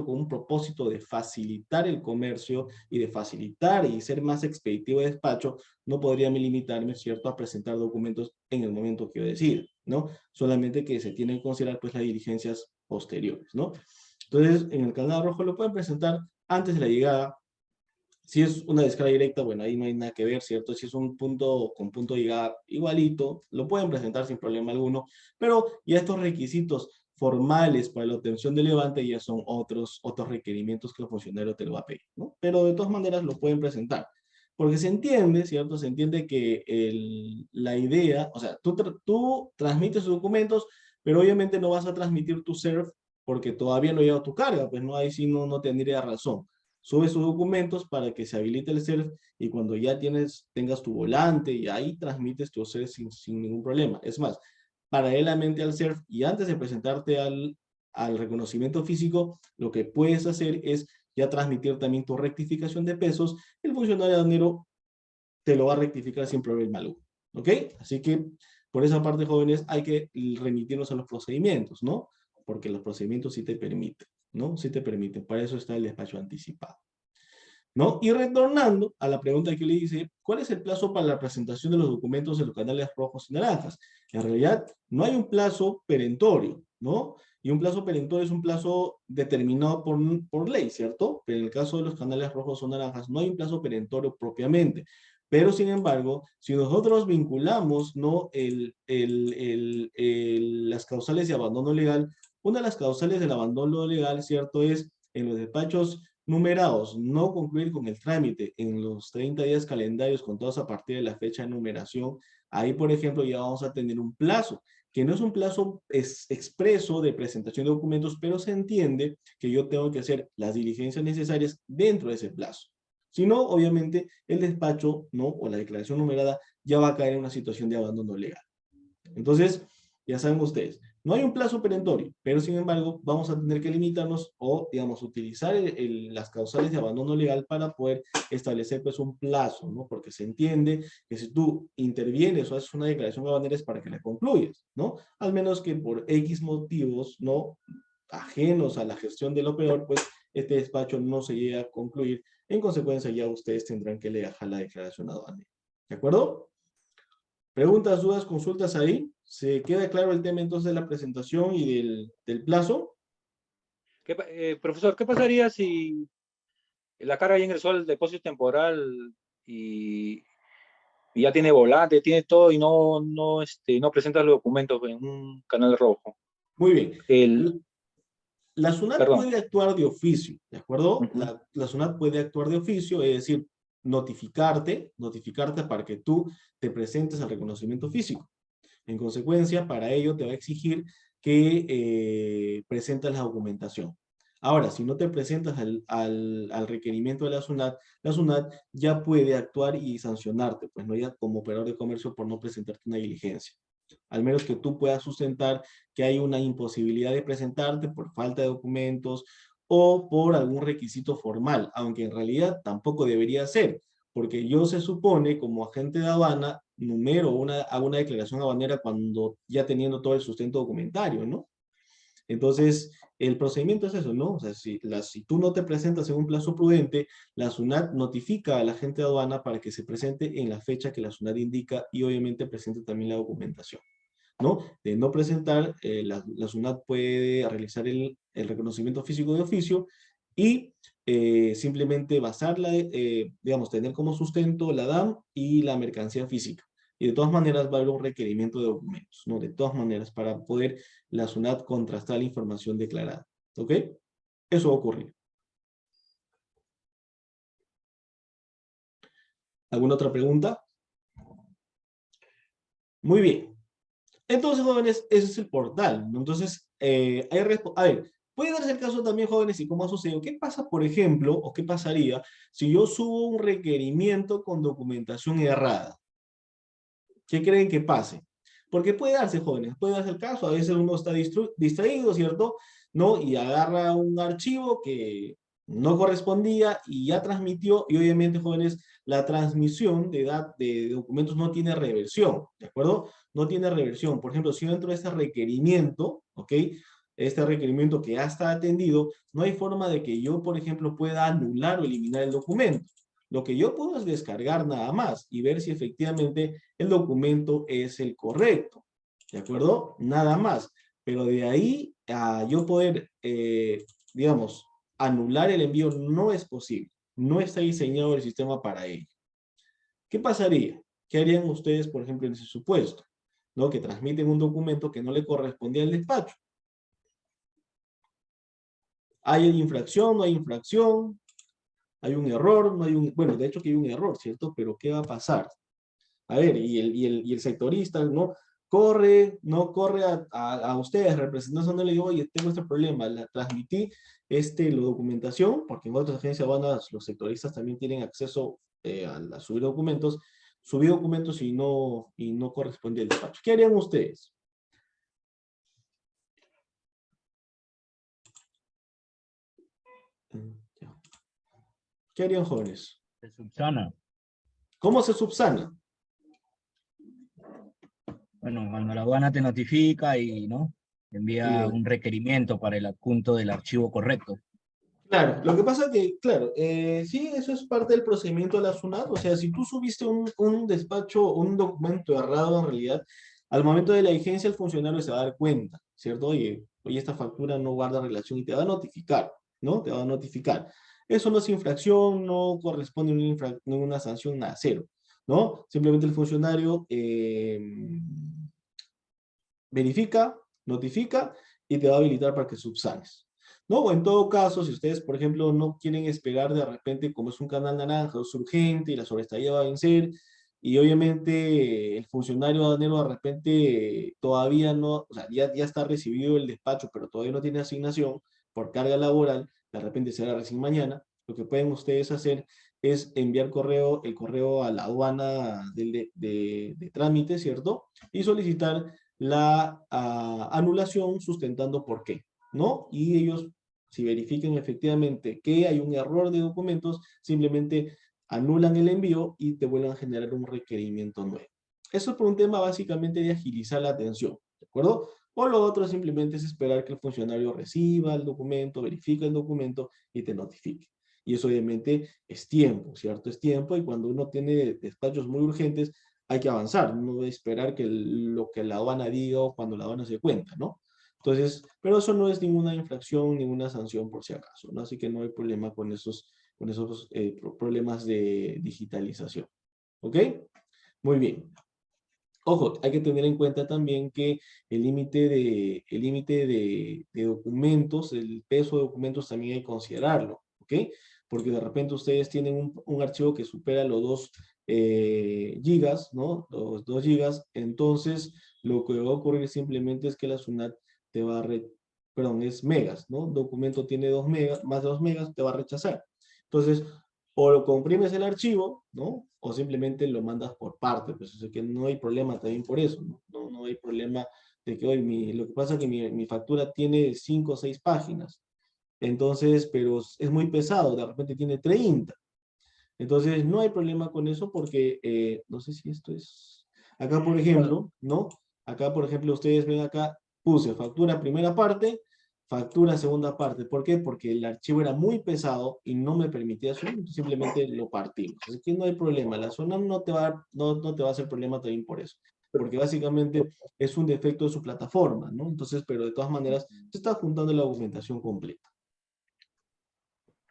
con un propósito de facilitar el comercio y de facilitar y ser más expeditivo de despacho, no podría limitarme, ¿cierto?, a presentar documentos en el momento que yo decida, ¿no? Solamente que se tienen que considerar pues las diligencias posteriores, ¿no? Entonces, en el canal rojo lo pueden presentar antes de la llegada. Si es una descarga directa, bueno, ahí no hay nada que ver, ¿cierto? Si es un punto con punto de llegada igualito, lo pueden presentar sin problema alguno, pero ya estos requisitos formales para la obtención del levante ya son otros requerimientos que el funcionario te lo va a pedir, ¿no? Pero de todas maneras lo pueden presentar. Porque se entiende, ¿cierto? Se entiende que la idea, o sea, tú transmites tus documentos, pero obviamente no vas a transmitir tu SERF porque todavía no llega tu carga, pues no, ahí sí no tendría razón. Subes tus documentos para que se habilite el SERF y cuando ya tengas tu volante y ahí transmites tu SERF sin ningún problema. Es más, paralelamente al SERF y antes de presentarte al reconocimiento físico, lo que puedes hacer es ya transmitir también tu rectificación de pesos. El funcionario aduanero te lo va a rectificar sin problema alguno. ¿Ok? Así que por esa parte, jóvenes, hay que remitirnos a los procedimientos, ¿no? Porque los procedimientos sí te permiten, ¿no? Sí te permiten. Para eso está el despacho anticipado, ¿no? Y retornando a la pregunta que le hice, ¿cuál es el plazo para la presentación de los documentos en los canales rojos y naranjas? En realidad, no hay un plazo perentorio, ¿no? Y un plazo perentorio es un plazo determinado por ley, ¿cierto? Pero en el caso de los canales rojos o naranjas, no hay un plazo perentorio propiamente. Pero, sin embargo, si nosotros vinculamos, ¿no? Las causales de abandono legal, una de las causales del abandono legal, ¿cierto? Es en los despachos numerados, no concluir con el trámite en los 30 días calendarios contados a partir de la fecha de numeración. Ahí, por ejemplo, ya vamos a tener un plazo, que no es un plazo expreso de presentación de documentos, pero se entiende que yo tengo que hacer las diligencias necesarias dentro de ese plazo. Si no, obviamente, el despacho, ¿no? O la declaración numerada ya va a caer en una situación de abandono legal. Entonces, ya saben ustedes, no hay un plazo perentorio, pero sin embargo, vamos a tener que limitarnos o, digamos, utilizar las causales de abandono legal para poder establecer, pues, un plazo, ¿no? Porque se entiende que si tú intervienes o haces una declaración habanera es para que la concluyas, ¿no? Al menos que por X motivos, ¿no? Ajenos a la gestión del operador, pues, este despacho no se llega a concluir. En consecuencia, ya ustedes tendrán que dejar la declaración aduanera. ¿De acuerdo? ¿Preguntas, dudas, consultas ahí? ¿Se queda claro el tema entonces de la presentación y del plazo? Profesor, ¿qué pasaría si la carga ya ingresó al depósito temporal y ya tiene volante, tiene todo y no presenta los documentos en un canal rojo? Muy bien. La SUNAT Perdón. puede actuar de oficio, ¿de acuerdo? Ujú. La SUNAT puede actuar de oficio, es decir, notificarte para que tú te presentes al reconocimiento físico. En consecuencia, para ello te va a exigir que presentes la documentación. Ahora, si no te presentas al requerimiento de la SUNAT ya puede actuar y sancionarte, pues no, ya como operador de comercio por no presentarte una diligencia. Al menos que tú puedas sustentar que hay una imposibilidad de presentarte por falta de documentos o por algún requisito formal, aunque en realidad tampoco debería ser, porque yo se supone como agente de aduana hago una declaración aduanera cuando ya teniendo todo el sustento documentario, ¿no? Entonces, el procedimiento es eso, ¿no? O sea, si tú no te presentas en un plazo prudente, la SUNAT notifica al agente de aduana para que se presente en la fecha que la SUNAT indica y obviamente presente también la documentación, ¿no? De no presentar, la SUNAT puede realizar el reconocimiento físico de oficio y simplemente basarla, digamos, tener como sustento la DAM y la mercancía física. Y de todas maneras va a haber un requerimiento de documentos, ¿no? De todas maneras, para poder la SUNAT contrastar la información declarada. ¿Ok? Eso va a ocurrir. ¿Alguna otra pregunta? Muy bien. Entonces, jóvenes, ese es el portal, ¿no? Entonces, a ver, puede darse el caso también, jóvenes, y cómo ha sucedido. ¿Qué pasa, por ejemplo, o qué pasaría si yo subo un requerimiento con documentación errada? ¿Qué creen que pase? Porque puede darse, jóvenes, puede darse el caso, a veces uno está distraído, ¿cierto? ¿No? Y agarra un archivo que no correspondía y ya transmitió, y obviamente, jóvenes, la transmisión de documentos no tiene reversión, ¿de acuerdo? No tiene reversión. Por ejemplo, si yo entro a este requerimiento, ¿ok? Este requerimiento que ya está atendido, no hay forma de que yo, por ejemplo, pueda anular o eliminar el documento. Lo que yo puedo es descargar nada más y ver si efectivamente el documento es el correcto, ¿de acuerdo? Nada más. Pero de ahí a yo poder, digamos, anular el envío no es posible. No está diseñado el sistema para ello. ¿Qué pasaría? ¿Qué harían ustedes, por ejemplo, en ese supuesto? ¿No? Que transmiten un documento que no le correspondía al despacho. ¿Hay infracción? ¿No hay infracción? ¿Hay un error? ¿No hay un...? Bueno, de hecho que hay un error, ¿cierto? Pero ¿qué va a pasar? A ver, y el sectorista, ¿no? Corre, no corre a ustedes, representantes, no le digo, oye, tengo este problema, la transmití la documentación, porque en otras agencias aduanas los sectoristas también tienen acceso a subir documentos, subí documentos y no corresponde al despacho. ¿Qué harían ustedes? ¿Qué harían, jóvenes? Se subsana. ¿Cómo se subsana? Bueno, cuando la aduana te notifica y, ¿no? Te envía Bien. un requerimiento para el adjunto del archivo correcto. Claro, lo que pasa que, claro, sí, eso es parte del procedimiento de la SUNAT. O sea, si tú subiste un despacho, un documento errado en realidad, al momento de la vigencia el funcionario se va a dar cuenta, ¿cierto? Oye, esta factura no guarda relación y te va a notificar, ¿no? Te va a notificar. Eso no es infracción, no corresponde a una sanción, nada, cero, ¿no? Simplemente el funcionario verifica, notifica y te va a habilitar para que subsanes. ¿No? O en todo caso, si ustedes, por ejemplo, no quieren esperar de repente, como es un canal naranja, es urgente y la sobreestadía va a vencer, y obviamente el funcionario aduanero de repente todavía no, o sea, ya está recibido el despacho, pero todavía no tiene asignación por carga laboral, de repente será recién mañana, lo que pueden ustedes hacer es enviar el correo a la aduana de trámite, ¿cierto? Y solicitar la anulación sustentando por qué, ¿no? Y ellos, si verifican efectivamente que hay un error de documentos, simplemente anulan el envío y te vuelven a generar un requerimiento nuevo. Eso es por un tema básicamente de agilizar la atención, ¿de acuerdo? O lo otro simplemente es esperar que el funcionario reciba el documento, verifique el documento y te notifique. Y eso obviamente es tiempo, ¿cierto? Es tiempo, y cuando uno tiene despachos muy urgentes, hay que avanzar, no esperar que lo que la aduana diga o cuando la aduana se cuenta, ¿no? Entonces, pero eso no es ninguna infracción, ninguna sanción por si acaso, ¿no? Así que no hay problema con esos problemas de digitalización. ¿Ok? Muy bien. Ojo, hay que tener en cuenta también que el límite de documentos, el peso de documentos también hay que considerarlo, ¿ok? Porque de repente ustedes tienen un archivo que supera los 2 gigas, ¿no? Los 2 gigas, entonces lo que va a ocurrir simplemente es que la SUNAT te va a, perdón, es megas, ¿no? Un documento tiene 2 megas, más de 2 megas, te va a rechazar. Entonces, o lo comprimes el archivo, ¿no? O simplemente lo mandas por parte, pues, o sea que no hay problema también por eso, ¿no? No hay problema de que hoy lo que pasa es que mi factura tiene 5 o 6 páginas, entonces, pero es muy pesado, de repente tiene 30. Entonces, no hay problema con eso porque, no sé si esto es, acá por ejemplo, ¿no? Acá por ejemplo, ustedes ven acá, puse factura primera parte, factura segunda parte. ¿Por qué? Porque el archivo era muy pesado y no me permitía subir, simplemente lo partimos. Así que no hay problema, la zona no te va a hacer problema también por eso. Porque básicamente es un defecto de su plataforma, ¿no? Entonces, pero de todas maneras, se está juntando la documentación completa.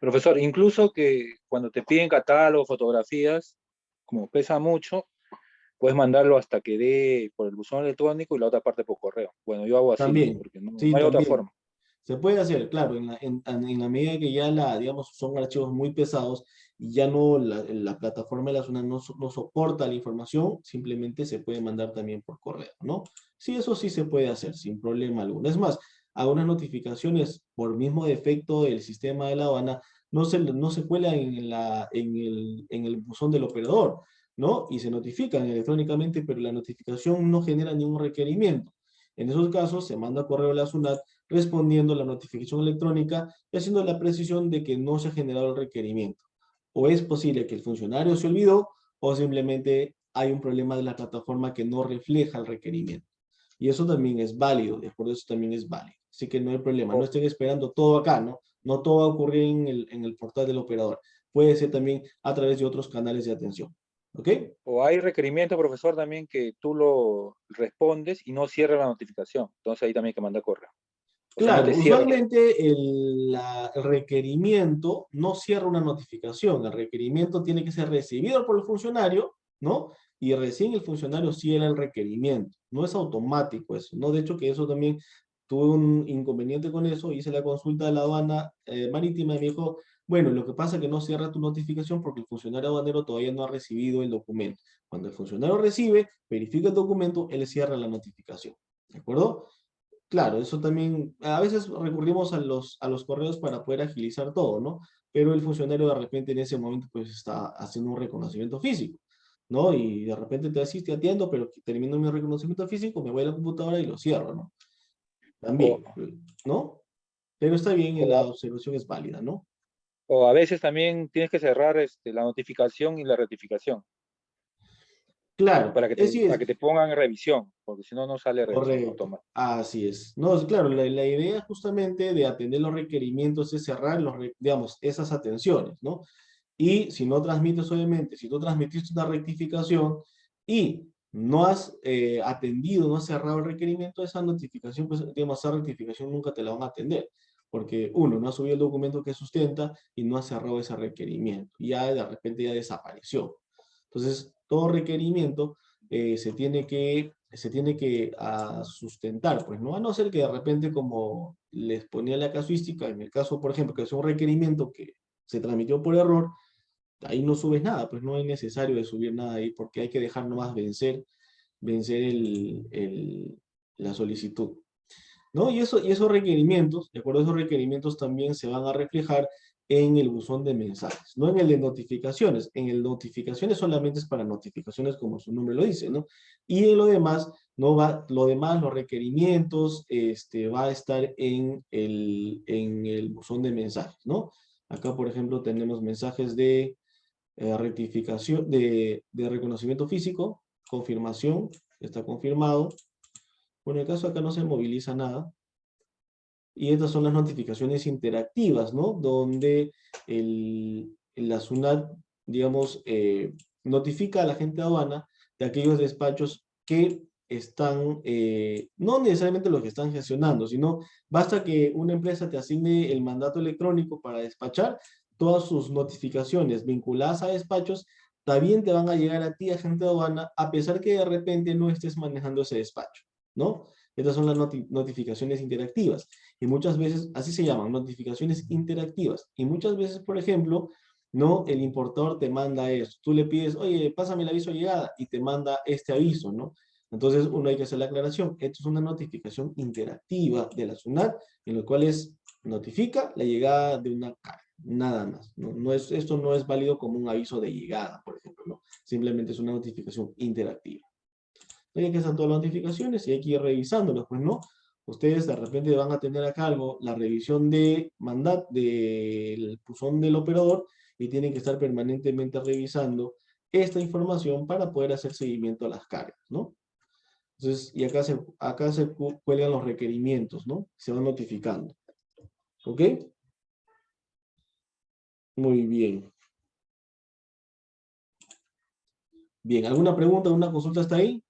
Profesor, incluso que cuando te piden catálogo, fotografías, como pesa mucho, puedes mandarlo hasta que dé por el buzón electrónico y la otra parte por correo. Bueno, yo hago así, También, porque no sí, hay otra también. forma. Se puede hacer, claro, en la medida que ya digamos, son archivos muy pesados y ya no, la plataforma de la zona no soporta la información, simplemente se puede mandar también por correo, ¿no? Sí, eso sí se puede hacer, sin problema alguno. Es más, algunas notificaciones por mismo defecto del sistema de la aduana no se cuelan en el buzón del operador, ¿no? Y se notifican electrónicamente, pero la notificación no genera ningún requerimiento. En esos casos se manda correo a la SUNAT respondiendo la notificación electrónica y haciendo la precisión de que no se ha generado el requerimiento. O es posible que el funcionario se olvidó o simplemente hay un problema de la plataforma que no refleja el requerimiento. Y eso también es válido, de acuerdo, eso también es válido. Así que no hay problema, no O, estén esperando todo acá, ¿no? No todo va a ocurrir en el portal del operador. Puede ser también a través de otros canales de atención. ¿Ok? o hay requerimiento, profesor, también que tú lo respondes y no cierra la notificación. Entonces ahí también hay que mandar correo. O sea, no Claro, te cierra. usualmente el requerimiento no cierra una notificación, el requerimiento tiene que ser recibido por el funcionario, ¿no? Y recién el funcionario cierra el requerimiento, no es automático eso, ¿no? De hecho que eso también tuve un inconveniente con eso, hice la consulta de la aduana marítima y me dijo, bueno, lo que pasa es que no cierra tu notificación porque el funcionario aduanero todavía no ha recibido el documento. Cuando el funcionario recibe, verifica el documento, él cierra la notificación. ¿De acuerdo? Claro, eso también, a veces recurrimos a los correos para poder agilizar todo, ¿no? Pero el funcionario de repente en ese momento pues está haciendo un reconocimiento físico, ¿no? Y de repente te asiste, atiendo, pero termino mi reconocimiento físico, me voy a la computadora y lo cierro, ¿no? O, También, ¿no? Pero está bien, o, la a, observación es válida, ¿no? o a veces también tienes que cerrar la notificación y la rectificación Claro, así para es. que te pongan en revisión, porque si no, no sale revisión Correcto, automática. así es. No, es claro, la idea justamente de atender los requerimientos es cerrar digamos, esas atenciones, ¿no? Y si no transmites, obviamente, si tú transmitiste una rectificación y no has atendido, no has cerrado el requerimiento, esa notificación, pues, digamos, esa rectificación nunca te la van a atender, porque uno, no ha subido el documento que sustenta y no ha cerrado ese requerimiento, y ya de repente ya desapareció. Entonces, todo requerimiento se tiene que sustentar, pues, ¿no? A no ser que de repente, como les ponía la casuística, en el caso, por ejemplo, que es un requerimiento que se transmitió por error, ahí no subes nada, pues no es necesario de subir nada ahí, porque hay que dejar nomás vencer la solicitud, ¿no? Y esos requerimientos, de acuerdo a esos requerimientos también se van a reflejar en el buzón de mensajes, no en el de notificaciones. En el de notificaciones solamente es para notificaciones, como su nombre lo dice, ¿no? Y en lo demás, no va, lo demás, los requerimientos, va a estar en el buzón de mensajes, ¿no? Acá, por ejemplo, tenemos mensajes de rectificación, de reconocimiento físico, confirmación, está confirmado. Bueno, en el caso acá no se moviliza nada. Y estas son las notificaciones interactivas, ¿no? Donde la SUNAT, digamos, notifica a la gente de aduana de aquellos despachos que están, no necesariamente los que están gestionando, sino basta que una empresa te asigne el mandato electrónico para despachar, todas sus notificaciones vinculadas a despachos también te van a llegar a ti, agente de aduana, a pesar que de repente no estés manejando ese despacho, ¿no? Estas son las notificaciones interactivas. Y muchas veces, así se llaman, notificaciones interactivas. Y muchas veces, por ejemplo, ¿no? El importador te manda esto. Tú le pides, oye, pásame el aviso de llegada, y te manda este aviso, ¿no? Entonces, uno hay que hacer la aclaración. Esto es una notificación interactiva de la SUNAT, en lo cual notifica la llegada de una carga, nada más. Esto no es válido como un aviso de llegada, por ejemplo, ¿no? Simplemente es una notificación interactiva. Hay que hacer todas las notificaciones y hay que ir revisándolas, pues, ¿no? Ustedes de repente van a tener a cargo la revisión de mandato del buzón del operador y tienen que estar permanentemente revisando esta información para poder hacer seguimiento a las cargas, ¿no? Entonces, y acá se cuelgan los requerimientos, ¿no? Se van notificando. ¿Ok? Muy bien. Bien, ¿alguna pregunta, alguna consulta hasta ahí?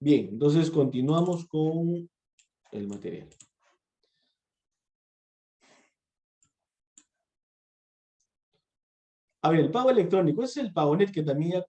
Bien, entonces continuamos con el material. A ver, el pago electrónico, ese es el PagoNet que también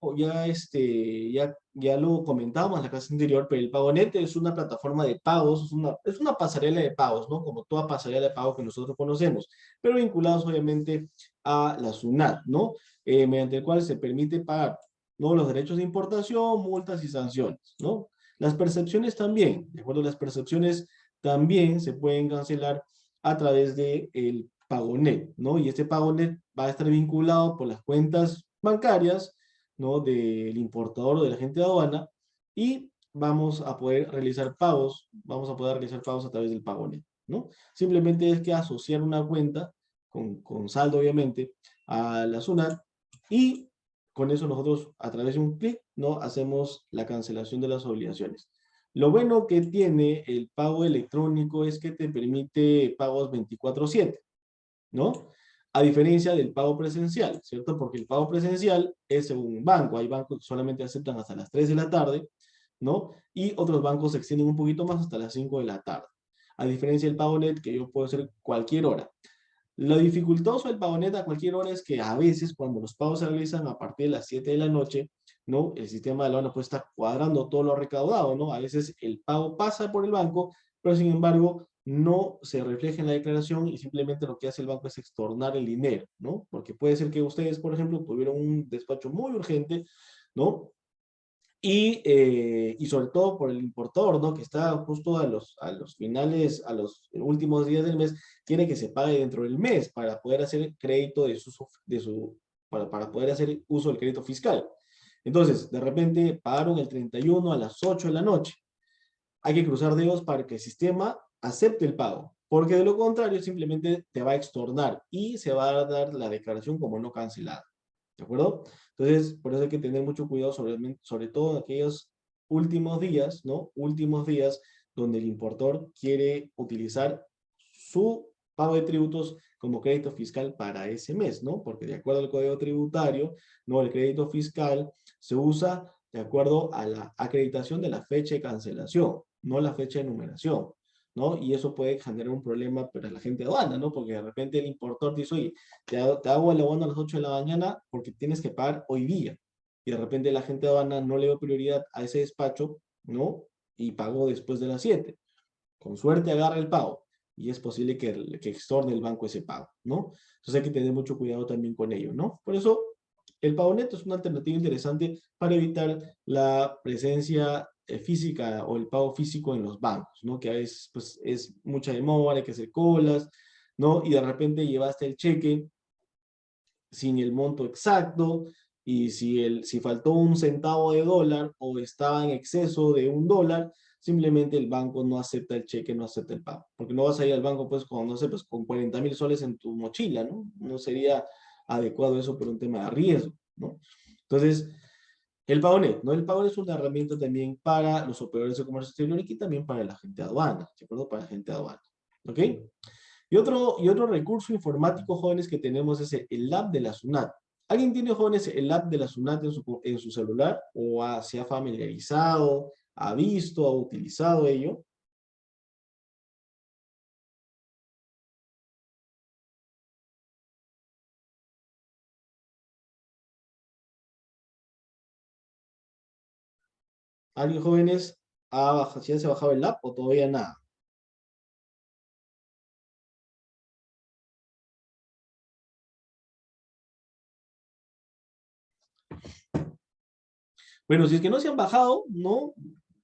ya lo comentábamos en la clase anterior, pero el PagoNet es una plataforma de pagos, es una pasarela de pagos, ¿no? Como toda pasarela de pagos que nosotros conocemos, pero vinculados obviamente a la SUNAT, ¿no? Mediante el cual se permite pagar, ¿no? Los derechos de importación, multas y sanciones, ¿no? Las percepciones también, de acuerdo, las percepciones también se pueden cancelar a través del PagoNet, ¿no? Y este PagoNet va a estar vinculado por las cuentas bancarias, ¿no? Del importador o del agente de aduana, y vamos a poder realizar pagos, a través del PagoNet, ¿no? Simplemente es que asociar una cuenta, con saldo obviamente, a la SUNAT, y con eso nosotros a través de un clic, ¿no? Hacemos la cancelación de las obligaciones. Lo bueno que tiene el pago electrónico es que te permite pagos 24/7, ¿no? A diferencia del pago presencial, ¿cierto? Porque el pago presencial es según un banco. Hay bancos que solamente aceptan hasta las 3 de la tarde, ¿no? Y otros bancos se extienden un poquito más hasta las 5 de la tarde. A diferencia del PagoNet, que yo puedo hacer cualquier hora. Lo dificultoso del PagoNet a cualquier hora es que a veces cuando los pagos se realizan a partir de las 7 de la noche, ¿no? El sistema de la aduana puede estar cuadrando todo lo recaudado, ¿no? A veces el pago pasa por el banco, pero sin embargo no se refleja en la declaración y simplemente lo que hace el banco es extornar el dinero, ¿no? Porque puede ser que ustedes, por ejemplo, tuvieron un despacho muy urgente, ¿no? Y sobre todo por el importador, ¿no? Que está justo a los finales, a los últimos días del mes, quiere que se pague dentro del mes para poder hacer crédito para poder hacer uso del crédito fiscal. Entonces, de repente pagaron el 31 a las 8 de la noche. Hay que cruzar dedos para que el sistema acepte el pago, porque de lo contrario simplemente te va a extornar y se va a dar la declaración como no cancelada. ¿De acuerdo? Entonces, por eso hay que tener mucho cuidado, sobre todo en aquellos últimos días, ¿no? Últimos días donde el importador quiere utilizar su pago de tributos como crédito fiscal para ese mes, ¿no? Porque de acuerdo al código tributario, ¿no? El crédito fiscal se usa de acuerdo a la acreditación de la fecha de cancelación, no la fecha de numeración, ¿no? Y eso puede generar un problema para la gente de aduana, ¿no? Porque de repente el importador dice, oye, te hago el abono a las 8 de la mañana porque tienes que pagar hoy día. Y de repente la gente de aduana no le dio prioridad a ese despacho, ¿no? Y pagó después de las 7. Con suerte agarra el pago. Y es posible que extorne el banco ese pago, ¿no? Entonces hay que tener mucho cuidado también con ello, ¿no? Por eso el pago neto es una alternativa interesante para evitar la presencia física o el pago físico en los bancos, ¿no? Que a veces pues, es mucha demora, hay que hacer colas, ¿no? Y de repente llevaste el cheque sin el monto exacto, y si faltó un centavo de dólar o estaba en exceso de $1, simplemente el banco no acepta el cheque, no acepta el pago. Porque no vas a ir al banco pues con, no sé, pues con 40.000 soles en tu mochila, ¿no? No sería adecuado eso por un tema de riesgo, ¿no? Entonces, el PagoNet, ¿no? El PagoNet es una herramienta también para los operadores de comercio exterior y también para la gente de aduana, ¿de acuerdo? Para la gente de aduana, ¿ok? Y otro recurso informático, jóvenes, que tenemos es el app de la SUNAT. ¿Alguien tiene, jóvenes, el app de la SUNAT en su celular? ¿O se ha familiarizado, ha visto, ha utilizado ello? ¿Alguien, jóvenes, si ya se ha bajado el app o todavía nada? Bueno, si es que no se han bajado, ¿no?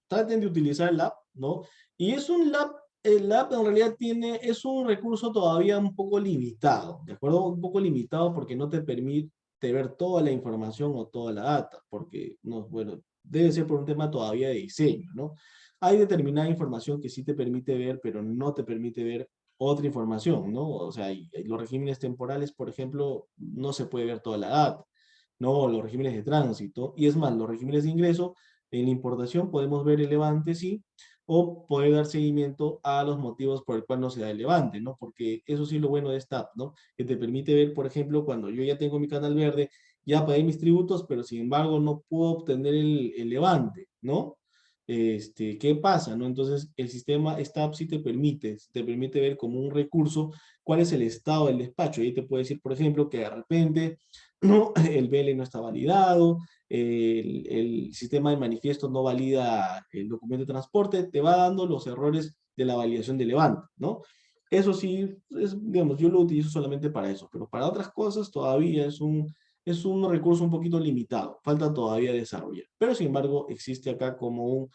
Traten de utilizar el app, ¿no? Y es un app, el app en realidad es un recurso todavía un poco limitado, ¿de acuerdo? Un poco limitado porque no te permite ver toda la información o toda la data, porque, no, bueno, debe ser por un tema todavía de diseño, ¿no? Hay determinada información que sí te permite ver, pero no te permite ver otra información, ¿no? O sea, y los regímenes temporales, por ejemplo, no se puede ver toda la data, ¿no? Los regímenes de tránsito, y es más, los regímenes de ingreso, en la importación podemos ver el levante, sí, o poder dar seguimiento a los motivos por el cual no se da el levante, ¿no? Porque eso sí es lo bueno de esta app, ¿no? Que te permite ver, por ejemplo, cuando yo ya tengo mi canal verde, ya pagué mis tributos, pero sin embargo no puedo obtener el levante, ¿no? ¿Qué pasa, no? Entonces, el sistema, esta app sí te permite ver como un recurso cuál es el estado del despacho. Y ahí te puede decir, por ejemplo, que de repente no, el BL no está validado, el sistema de manifiesto no valida el documento de transporte, te va dando los errores de la validación de levante, ¿no? Eso sí, digamos, yo lo utilizo solamente para eso, pero para otras cosas todavía es un recurso un poquito limitado, falta todavía desarrollar, pero sin embargo existe acá como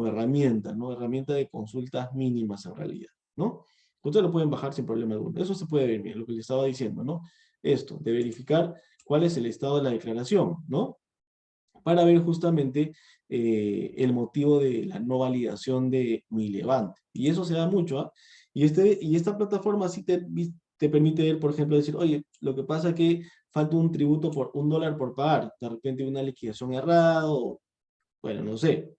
herramienta, ¿no? Herramienta de consultas mínimas en realidad, ¿no? Ustedes lo pueden bajar sin problema alguno, eso se puede ver bien, lo que les estaba diciendo, ¿no? Esto, de verificar cuál es el estado de la declaración, ¿no? Para ver justamente el motivo de la no validación de mi levante. Y eso se da mucho, ¿ah? Y esta plataforma sí te permite ver, por ejemplo, decir, oye, lo que pasa es que falta un tributo por $1 por pagar, de repente una liquidación errada, o, bueno, no sé.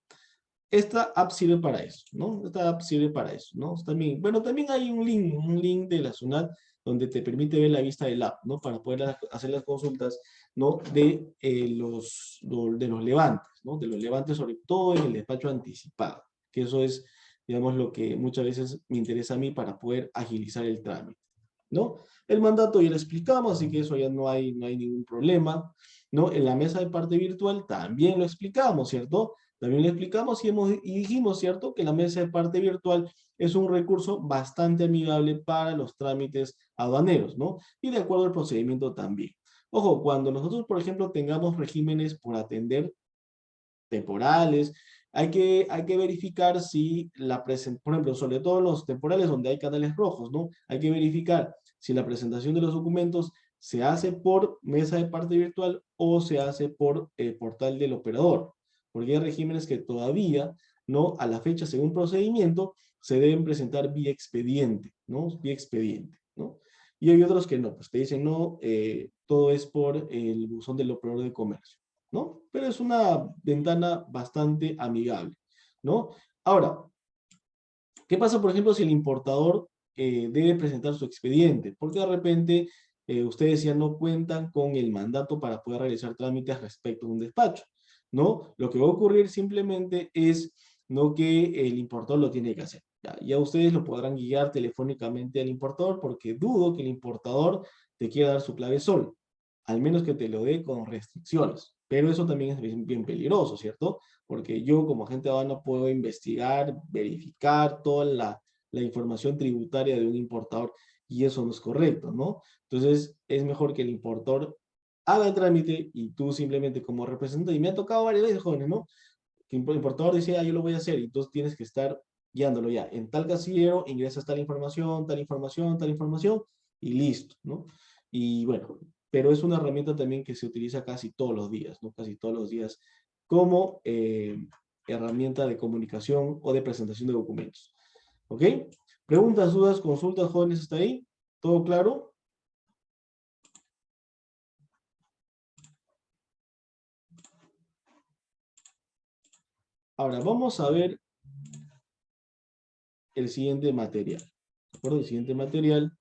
Esta app sirve para eso, ¿no? Esta app sirve para eso, ¿no? También, bueno, también hay un link de la SUNAT donde te permite ver la vista del app, ¿no? Para poder hacer las consultas, ¿no? De los levantes, ¿no? De los levantes, sobre todo en el despacho anticipado, que eso es, digamos, lo que muchas veces me interesa a mí para poder agilizar el trámite, ¿no? El mandato ya lo explicamos, así que eso ya no hay ningún problema, ¿no? En la mesa de parte virtual también lo explicamos, ¿cierto? También lo explicamos y dijimos, ¿cierto? Que la mesa de parte virtual es un recurso bastante amigable para los trámites aduaneros, ¿no? Y de acuerdo al procedimiento también. Ojo, cuando nosotros, por ejemplo, tengamos regímenes por atender temporales, hay que verificar si por ejemplo, sobre todo los temporales donde hay canales rojos, ¿no? Hay que verificar si la presentación de los documentos se hace por mesa de parte virtual o se hace por portal del operador. Porque hay regímenes que todavía, ¿no? A la fecha, según procedimiento, se deben presentar vía expediente, ¿no? Vía expediente, ¿no? Y hay otros que no, pues te dicen, no, todo es por el buzón del operador de comercio, ¿no? Pero es una ventana bastante amigable, ¿no? Ahora, ¿qué pasa, por ejemplo, si el importador debe presentar su expediente? Porque de repente ustedes ya no cuentan con el mandato para poder realizar trámites respecto a un despacho, ¿no? Lo que va a ocurrir simplemente es, ¿no?, que el importador lo tiene que hacer. Ya ustedes lo podrán guiar telefónicamente al importador, porque dudo que el importador te quiera dar su clave sol, al menos que te lo dé con restricciones. Pero eso también es bien peligroso, ¿cierto? Porque yo como agente aduanal puedo investigar, verificar toda la información tributaria de un importador y eso no es correcto, ¿no? Entonces es mejor que el importador haga el trámite y tú simplemente como representante, y me ha tocado varias veces, jóvenes, ¿no? Que el importador dice, ah, yo lo voy a hacer, y entonces tienes que estar guiándolo ya. En tal casillero ingresas tal información, tal información, tal información, y listo, ¿no? Y bueno, pero es una herramienta también que se utiliza casi todos los días, ¿no? Casi todos los días como herramienta de comunicación o de presentación de documentos. ¿Ok? Preguntas, dudas, consultas, jóvenes, ¿hasta ahí? ¿Todo claro? Ahora, vamos a ver el siguiente material. ¿De acuerdo? El siguiente material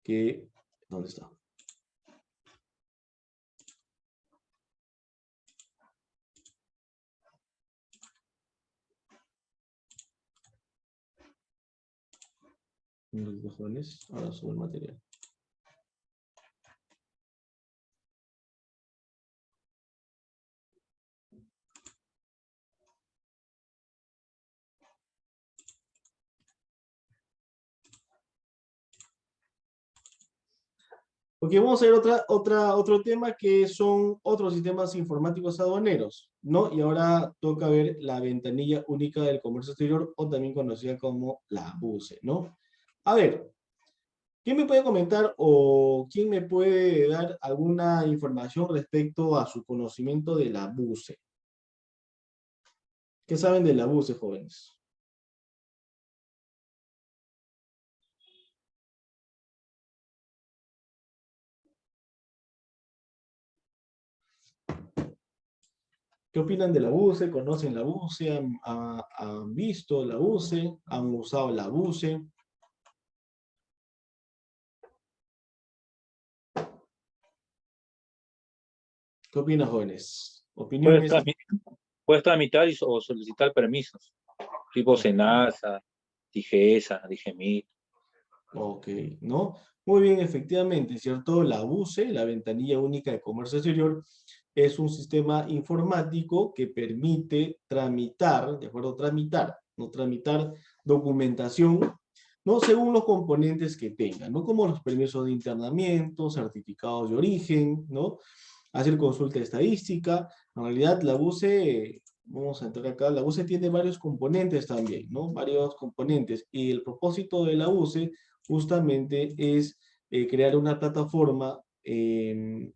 que... ¿Dónde está? Los jóvenes, ahora subo el material. Ok, vamos a ver otro tema que son otros sistemas informáticos aduaneros, ¿no? Y ahora toca ver la ventanilla única del comercio exterior, o también conocida como la BUCE, ¿no? A ver, ¿quién me puede comentar o quién me puede dar alguna información respecto a su conocimiento de la BUCE? ¿Qué saben de la BUCE, jóvenes? ¿Qué opinan de la BUCE? ¿Conocen la BUCE? ¿Han visto la BUCE? ¿Han usado la BUCE? ¿Qué opinan, jóvenes? Puedes, ¿Opiniones? puedes tramitar o solicitar permisos, tipo SENASA, DIGESA, DIGEMIT. Ok, ¿no? Muy bien, efectivamente, ¿cierto? La BUCE, la Ventanilla Única de Comercio Exterior, es un sistema informático que permite tramitar, ¿de acuerdo? Tramitar, no tramitar documentación, ¿no? Según los componentes que tengan, ¿no? Como los permisos de internamiento, certificados de origen, ¿no? Hacer consulta estadística. En realidad, la BUCE, vamos a entrar acá, la BUCE tiene varios componentes también, ¿no? Varios componentes. Y el propósito de la BUCE justamente es crear una plataforma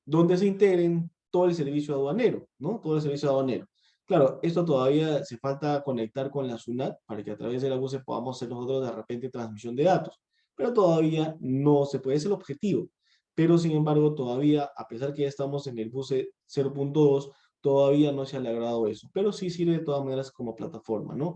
donde se integren todo el servicio aduanero, ¿no? Todo el servicio aduanero. Claro, esto todavía hace falta conectar con la SUNAT para que a través de la BUCE podamos hacer nosotros de repente transmisión de datos, pero todavía no se puede, es el objetivo. Pero sin embargo todavía, a pesar que ya estamos en el BUCE 0.2, todavía no se ha logrado eso, pero sí sirve de todas maneras como plataforma, ¿no?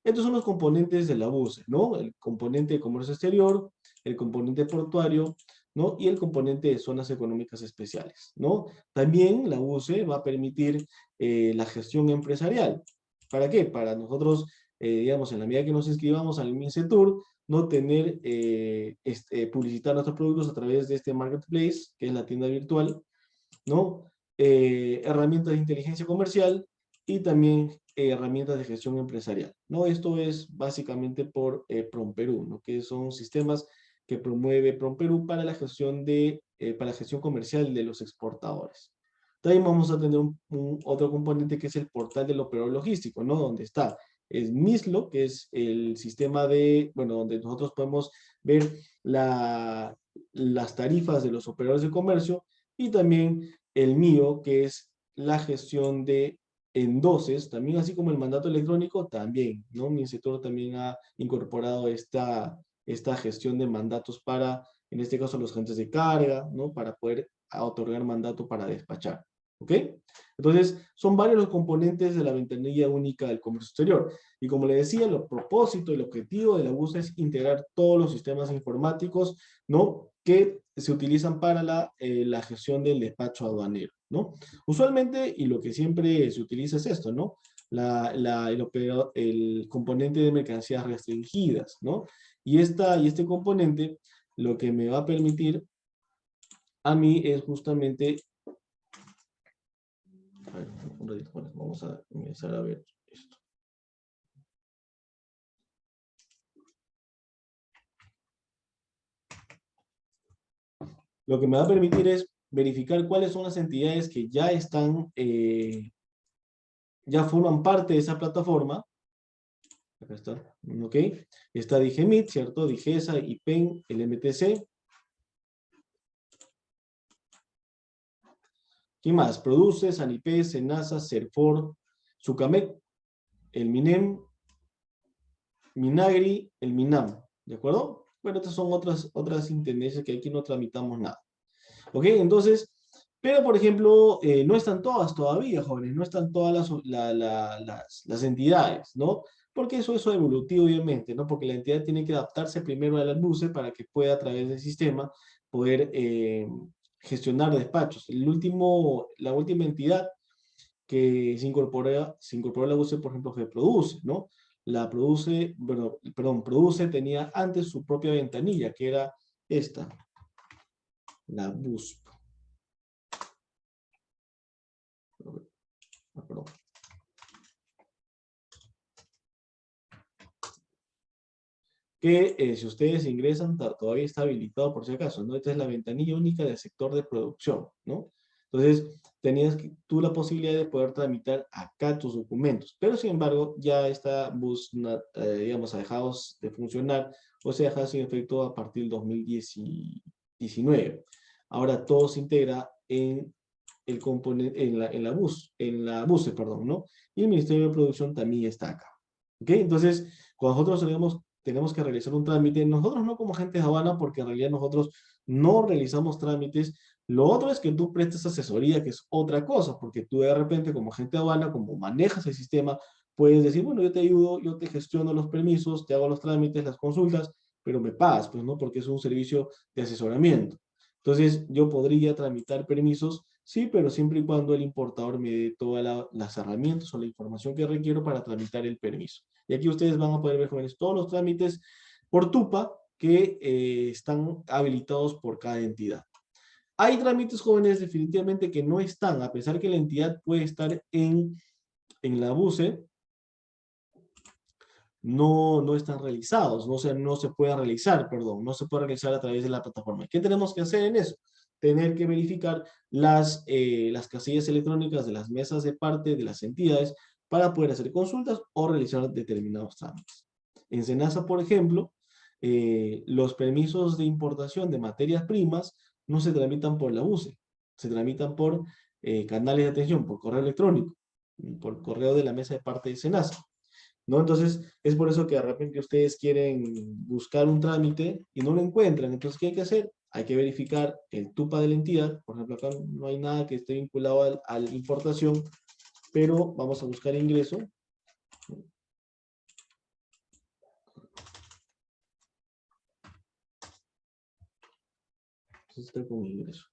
Estos son los componentes de la BUCE, ¿no? El componente de comercio exterior, el componente portuario, ¿no? Y el componente de zonas económicas especiales, ¿no? También la BUCE va a permitir la gestión empresarial. ¿Para qué? Para nosotros, digamos, en la medida que nos inscribamos al MINCETUR, no tener, publicitar nuestros productos a través de este marketplace, que es la tienda virtual, ¿no? Herramientas de inteligencia comercial y también herramientas de gestión empresarial, ¿no? Esto es básicamente por PROMPERÚ, ¿no? Que son sistemas que promueve PROMPERÚ para la gestión para la gestión comercial de los exportadores. También vamos a tener otro componente que es el portal del operador logístico, ¿no? Donde está es MISLO, que es el sistema donde nosotros podemos ver las tarifas de los operadores de comercio, y también el mío, que es la gestión de endoses, también así como el mandato electrónico, también, ¿no? Mi sector también ha incorporado esta gestión de mandatos para, en este caso, los agentes de carga, ¿no? Para poder otorgar mandato para despachar, ¿ok? Entonces, son varios los componentes de la ventanilla única del comercio exterior. Y como le decía, el propósito, el objetivo de la BUSA es integrar todos los sistemas informáticos, ¿no? Que se utilizan para la gestión del despacho aduanero, ¿no? Usualmente, y lo que siempre se utiliza es esto, ¿no? El componente de mercancías restringidas, ¿no? Y este componente lo que me va a permitir a mí es justamente... A ver, un ratito, bueno, vamos a empezar a ver esto. Lo que me va a permitir es verificar cuáles son las entidades que ya están, ya forman parte de esa plataforma. Acá está, ¿ok? Está Digemit, ¿cierto? Digesa, IPEN, el MTC. ¿Quién más? Produce, Sanipé, Senasa, Serfor, Sucamec, el MINEM, Minagri, el MINAM, ¿de acuerdo? Bueno, estas son otras intendencias que aquí no tramitamos nada. ¿Ok? Entonces, pero por ejemplo, no están todas todavía, jóvenes, no están todas las entidades, ¿no? Porque eso es evolutivo, obviamente, ¿no? Porque la entidad tiene que adaptarse primero a las luces para que pueda, a través del sistema, poder gestionar despachos. La última entidad que se incorporó a la BUSE, por ejemplo, fue Produce, ¿no? Produce tenía antes su propia ventanilla, que era esta, la BUSP. Perdón. Que si ustedes ingresan, todavía está habilitado por si acaso, ¿no? Esta es la ventanilla única del sector de producción, ¿no? Entonces, tenías tú la posibilidad de poder tramitar acá tus documentos, pero sin embargo, ya esta bus, digamos, ha dejado de funcionar, o se ha dejado sin efecto a partir del 2019. Ahora todo se integra en el componente, en la BUSE, perdón, ¿no? Y el Ministerio de Producción también está acá, ¿ok? Entonces, cuando nosotros tenemos que realizar un trámite, nosotros no como agentes de aduana, porque en realidad nosotros no realizamos trámites. Lo otro es que tú prestes asesoría, que es otra cosa, porque tú de repente como agente de aduana, como manejas el sistema, puedes decir, bueno, yo te ayudo, yo te gestiono los permisos, te hago los trámites, las consultas, pero me pagas, pues, ¿no? Porque es un servicio de asesoramiento. Entonces, yo podría tramitar permisos, sí, pero siempre y cuando el importador me dé todas las herramientas o la información que requiero para tramitar el permiso. Y aquí ustedes van a poder ver, jóvenes, todos los trámites por TUPA que están habilitados por cada entidad. Hay trámites, jóvenes, definitivamente que no están, a pesar que la entidad puede estar en la BUSE, no están realizados, no se puede realizar, perdón, no se puede realizar a través de la plataforma. ¿Qué tenemos que hacer en eso? Tener que verificar las casillas electrónicas de las mesas de parte de las entidades para poder hacer consultas o realizar determinados trámites. En Senasa, por ejemplo, los permisos de importación de materias primas no se tramitan por la UCE, se tramitan por canales de atención, por correo electrónico, por correo de la mesa de parte de Senasa, ¿no? Entonces, es por eso que de repente ustedes quieren buscar un trámite y no lo encuentran. Entonces, ¿qué hay que hacer? Hay que verificar el TUPA de la entidad. Por ejemplo, acá no hay nada que esté vinculado a la importación, pero vamos a buscar ingreso. Entonces, está con ingreso.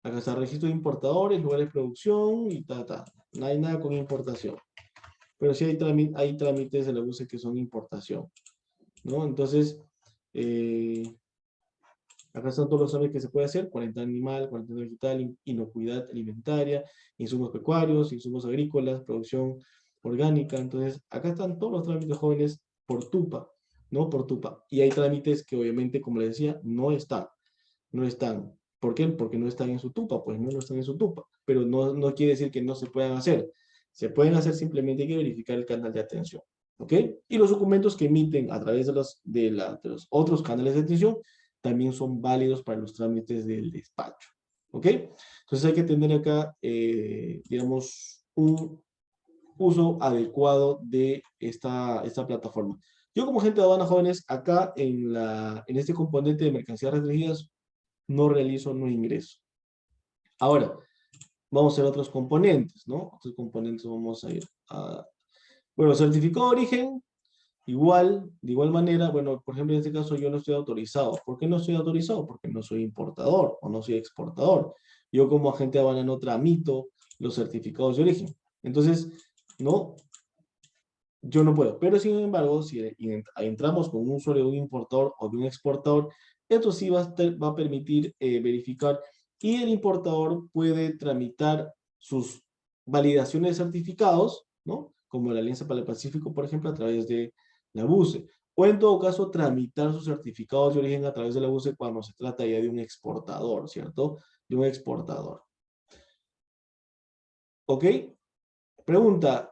Acá Acá está registro de importadores, lugares de producción y No hay nada con importación. Pero sí hay trámites de la UCE que son importación, ¿no? Entonces, acá están todos los trámites que se puede hacer: cuarentena animal, cuarentena vegetal, inocuidad alimentaria, insumos pecuarios, insumos agrícolas, producción orgánica. Entonces, acá están todos los trámites, jóvenes, por TUPA, ¿no? Por TUPA. Y hay trámites que obviamente, como les decía, no están. ¿Por qué? Porque no están en su TUPA, pues no están en su TUPA. Pero no quiere decir que no se puedan hacer. Se pueden hacer, simplemente hay que verificar el canal de atención, ¿ok? Y los documentos que emiten a través de los otros canales de atención también son válidos para los trámites del despacho, ¿ok? Entonces hay que tener acá, digamos, un uso adecuado de esta plataforma. Yo, como agente de aduana, jóvenes, acá en este componente de mercancías restringidas no ingreso. Ahora, vamos a hacer otros componentes, ¿no? Otros componentes vamos a ir a... Bueno, certificado de origen, de igual manera, bueno, por ejemplo, en este caso yo no estoy autorizado. ¿Por qué no estoy autorizado? Porque no soy importador o no soy exportador. Yo, como agente de aduana, no tramito los certificados de origen. Entonces, no, yo no puedo. Pero sin embargo, si entramos con un usuario de un importador o de un exportador, esto sí va a permitir verificar, y el importador puede tramitar sus validaciones de certificados, ¿no? Como la Alianza para el Pacífico, por ejemplo, a través de la BUCE. O en todo caso, tramitar sus certificados de origen a través de la BUCE cuando se trata ya de un exportador, ¿cierto? De un exportador. ¿Ok? Pregunta: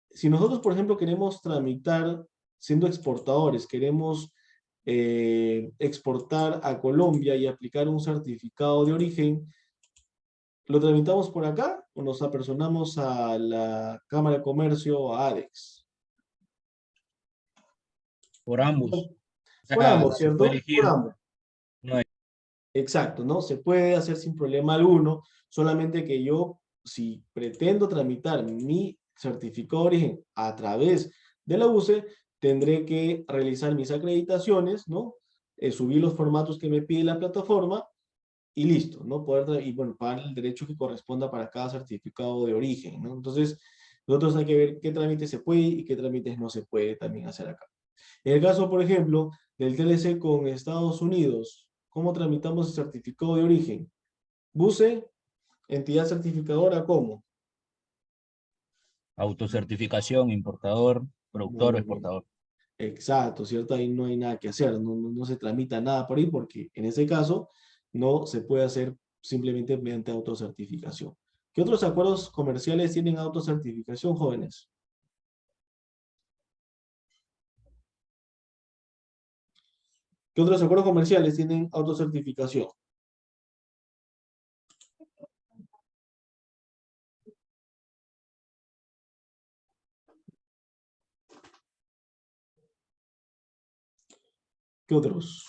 si nosotros, por ejemplo, queremos tramitar, siendo exportadores, queremos exportar a Colombia y aplicar un certificado de origen, ¿lo tramitamos por acá o nos apersonamos a la Cámara de Comercio o a ADEX? Por ambos. O Por sea, ambos, se puede ¿cierto? elegir. Por ambos. No hay- Exacto, ¿no? Se puede hacer sin problema alguno, solamente que yo, si pretendo tramitar mi certificado de origen a través de la UCE, tendré que realizar mis acreditaciones, ¿no? Subir los formatos que me pide la plataforma y listo, ¿no? Y bueno, pagar el derecho que corresponda para cada certificado de origen, ¿no? Entonces, nosotros hay que ver qué trámites se puede y qué trámites no se puede también hacer acá. En el caso, por ejemplo, del TLC con Estados Unidos, ¿cómo tramitamos el certificado de origen? BUCE, entidad certificadora, ¿cómo? Autocertificación, importador, productor o Muy bien. exportador. Exacto, ¿cierto? Ahí no hay nada que hacer, no se tramita nada por ahí, porque en ese caso no se puede hacer simplemente mediante autocertificación. ¿Qué otros acuerdos comerciales tienen autocertificación, jóvenes? ¿Qué otros acuerdos comerciales tienen autocertificación? ¿Qué otros?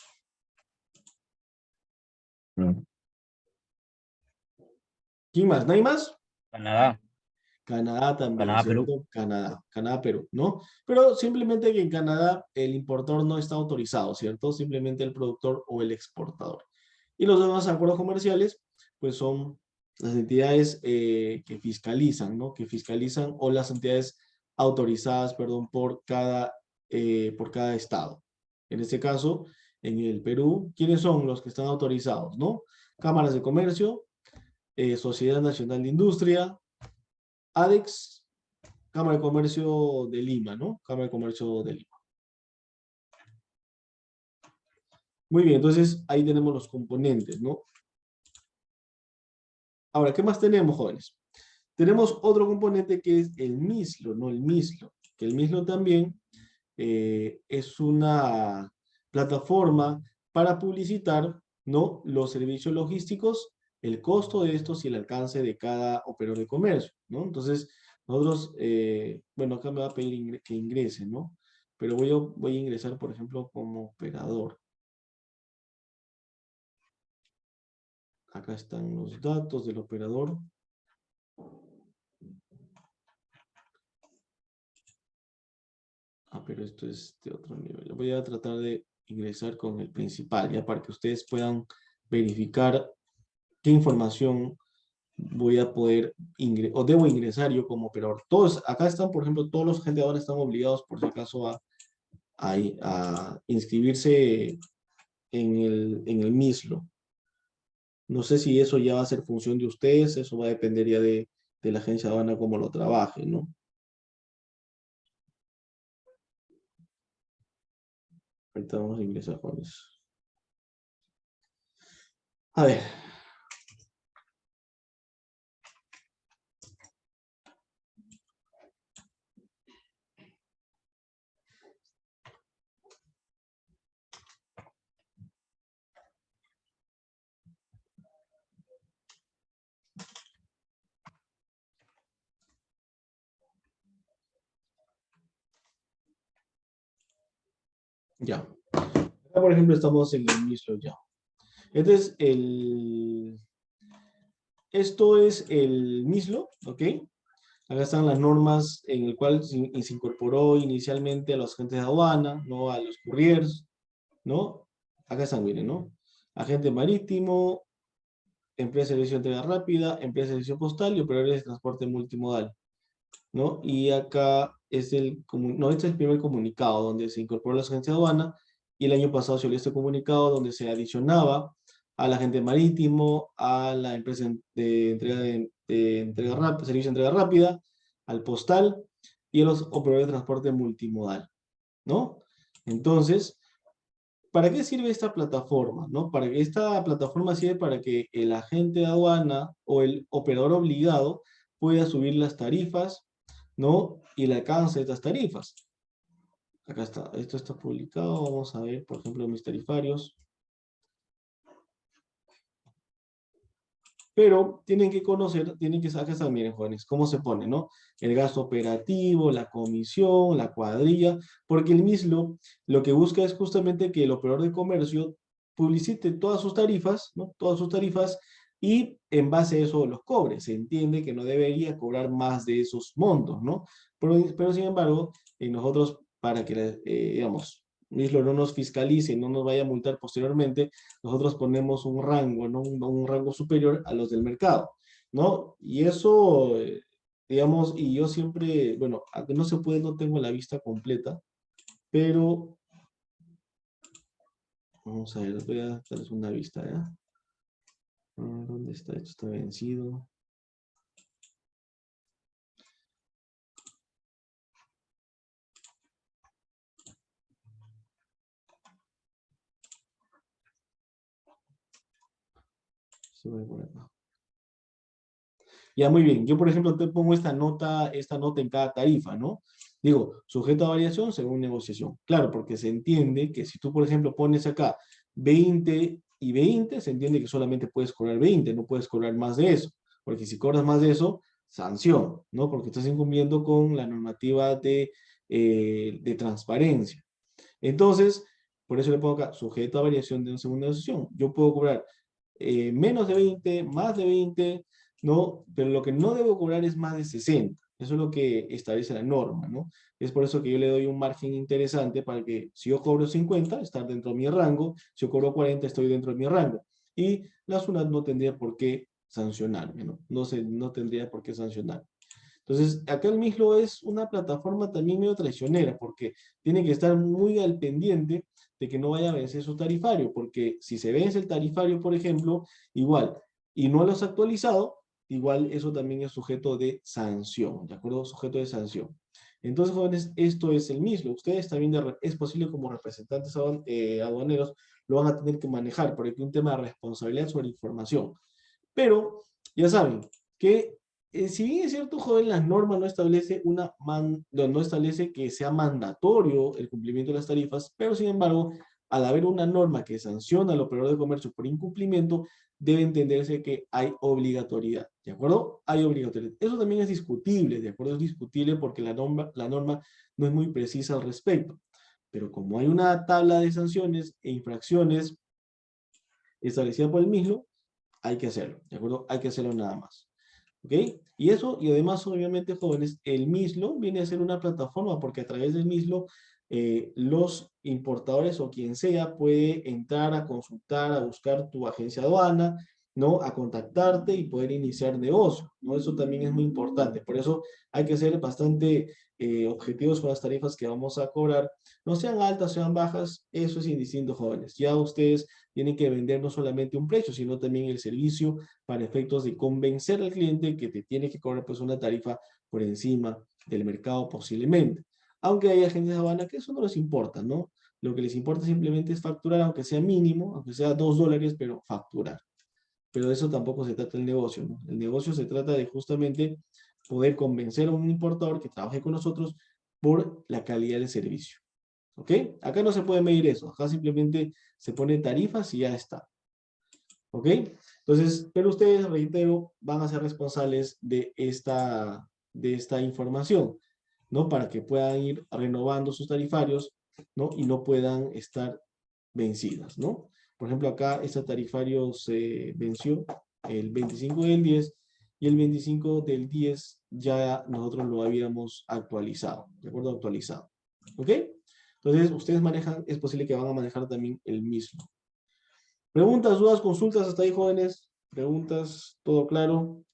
¿Quién más? ¿No hay más? Canadá, Canadá también, Canadá, Perú. ¿cierto? Canadá, Perú, ¿no? Pero simplemente que en Canadá el importador no está autorizado, ¿cierto? Simplemente el productor o el exportador. Y los demás acuerdos comerciales, pues son las entidades que fiscalizan, ¿no? Que fiscalizan, o las entidades autorizadas, perdón, por cada estado. En este caso, en el Perú, ¿quiénes son los que están autorizados, no? Cámaras de Comercio, Sociedad Nacional de Industria, ADEX, Cámara de Comercio de Lima, ¿no? Cámara de Comercio de Lima. Muy bien, entonces ahí tenemos los componentes, ¿no? Ahora, ¿qué más tenemos, jóvenes? Tenemos otro componente que es el MISLO, ¿no? El MISLO, que el MISLO también es una plataforma para publicitar, ¿no? Los servicios logísticos, el costo de estos y el alcance de cada operador de comercio, ¿no? Entonces, nosotros, bueno, acá me va a pedir que ingrese, ¿no? Pero voy a ingresar, por ejemplo, como operador. Acá están los datos del operador. Pero esto es de otro nivel. Voy a tratar de ingresar con el principal, ya para que ustedes puedan verificar qué información voy a poder o debo ingresar yo como operador. Todos, acá están, por ejemplo, todos los agentes aduanas están obligados, por si acaso, a inscribirse en el MISLO. No sé si eso ya va a ser función de ustedes, eso va a depender ya de la agencia aduana cómo lo trabaje, ¿no? Ahorita vamos a ingresar con eso. A ver. Ya. Acá, por ejemplo, estamos en el MISLO ya. Esto es el MISLO, ¿ok? Acá están las normas en el cual se incorporó inicialmente a los agentes de aduana, ¿no? A los couriers, ¿no? Acá están, miren, ¿no? Agente marítimo, empresa de servicio de entrega rápida, empresa de servicio postal y operadores de transporte multimodal, ¿no? Y acá es este es el primer comunicado donde se incorporó la agencia de aduana, y el año pasado se dio este comunicado donde se adicionaba al agente marítimo, a la empresa de entrega servicio de entrega rápida, al postal y a los operadores de transporte multimodal, ¿no? Entonces, ¿para qué sirve esta plataforma? ¿No? Esta plataforma sirve para que el agente de aduana o el operador obligado pueda subir las tarifas, ¿no? Y el alcance de estas tarifas. Acá está, esto está publicado. Vamos a ver, por ejemplo, mis tarifarios. Pero tienen que conocer, acá está, miren, jóvenes, cómo se pone, ¿no? El gasto operativo, la comisión, la cuadrilla, porque el MISLO lo que busca es justamente que el operador de comercio publicite todas sus tarifas, ¿no? Todas sus tarifas, y en base a eso los cobre. Se entiende que no debería cobrar más de esos montos, ¿no? Pero sin embargo, nosotros, para que, digamos, MISLO no nos fiscalice, no nos vaya a multar posteriormente, nosotros ponemos un rango, ¿no? Un rango superior a los del mercado, ¿no? Y eso, digamos, y yo siempre, bueno, aunque no se puede, no tengo la vista completa, pero vamos a ver, voy a darles una vista, ¿ya? ¿Dónde está? Esto está vencido. Se va por acá. Ya, muy bien. Yo, por ejemplo, te pongo esta nota en cada tarifa, ¿no? Digo, sujeto a variación según negociación. Claro, porque se entiende que si tú, por ejemplo, pones acá 20 y 20, se entiende que solamente puedes cobrar 20, no puedes cobrar más de eso. Porque si cobras más de eso, sanción, ¿no? Porque estás incumpliendo con la normativa de transparencia. Entonces, por eso le pongo acá, sujeto a variación de una segunda negociación. Yo puedo cobrar menos de 20, más de 20, ¿no? Pero lo que no debo cobrar es más de 60. Eso es lo que establece la norma, ¿no? Es por eso que yo le doy un margen interesante para que si yo cobro 50, estar dentro de mi rango, si yo cobro 40, estoy dentro de mi rango. Y la SUNAT no tendría por qué sancionarme, ¿no? No tendría por qué sancionar. Entonces, acá el MISLO es una plataforma también medio traicionera, porque tiene que estar muy al pendiente de que no vaya a vencer su tarifario, porque si se vence el tarifario, por ejemplo, igual, y no lo has actualizado, igual eso también es sujeto de sanción, ¿de acuerdo? Sujeto de sanción. Entonces, jóvenes, esto es el MISLO. Ustedes también, es posible como representantes aduaneros, lo van a tener que manejar, porque hay un tema de responsabilidad sobre información. Pero, ya saben, que si bien es cierto, joven, la norma no establece, no establece que sea mandatorio el cumplimiento de las tarifas, pero sin embargo, al haber una norma que sanciona al operador de comercio por incumplimiento, debe entenderse que hay obligatoriedad, ¿de acuerdo? Hay obligatoriedad. Eso también es discutible, ¿de acuerdo? Es discutible porque la norma no es muy precisa al respecto. Pero como hay una tabla de sanciones e infracciones establecida por el MISLO, hay que hacerlo, ¿de acuerdo? Hay que hacerlo nada más. ¿Ok? Y eso, y además, obviamente, jóvenes, el MISLO viene a ser una plataforma porque a través del MISLO los importadores o quien sea puede entrar a consultar, a buscar tu agencia aduana ¿no? A contactarte y poder iniciar negocio, ¿no? Eso también es muy importante. Por eso hay que ser bastante objetivos con las tarifas que vamos a cobrar. No sean altas, sean bajas, eso es indistinto, jóvenes. Ya ustedes tienen que vender no solamente un precio, sino también el servicio para efectos de convencer al cliente que te tiene que cobrar pues una tarifa por encima del mercado posiblemente. Aunque hay agentes de aduana que eso no les importa, ¿no? Lo que les importa simplemente es facturar, aunque sea mínimo, aunque sea $2, pero facturar. Pero de eso tampoco se trata el negocio, ¿no? El negocio se trata de justamente poder convencer a un importador que trabaje con nosotros por la calidad del servicio. ¿Ok? Acá no se puede medir eso, acá simplemente se pone tarifas y ya está. ¿Ok? Entonces, pero ustedes, reitero, van a ser responsables de esta información, ¿no? Para que puedan ir renovando sus tarifarios, ¿no? Y no puedan estar vencidas, ¿no? Por ejemplo, acá este tarifario se venció el 25 del 10 y el 25 del 10 ya nosotros lo habíamos actualizado, ¿de acuerdo? Actualizado. ¿Ok? Entonces, ustedes manejan, es posible que van a manejar también el mismo. Preguntas, dudas, consultas hasta ahí, jóvenes. Preguntas, todo claro.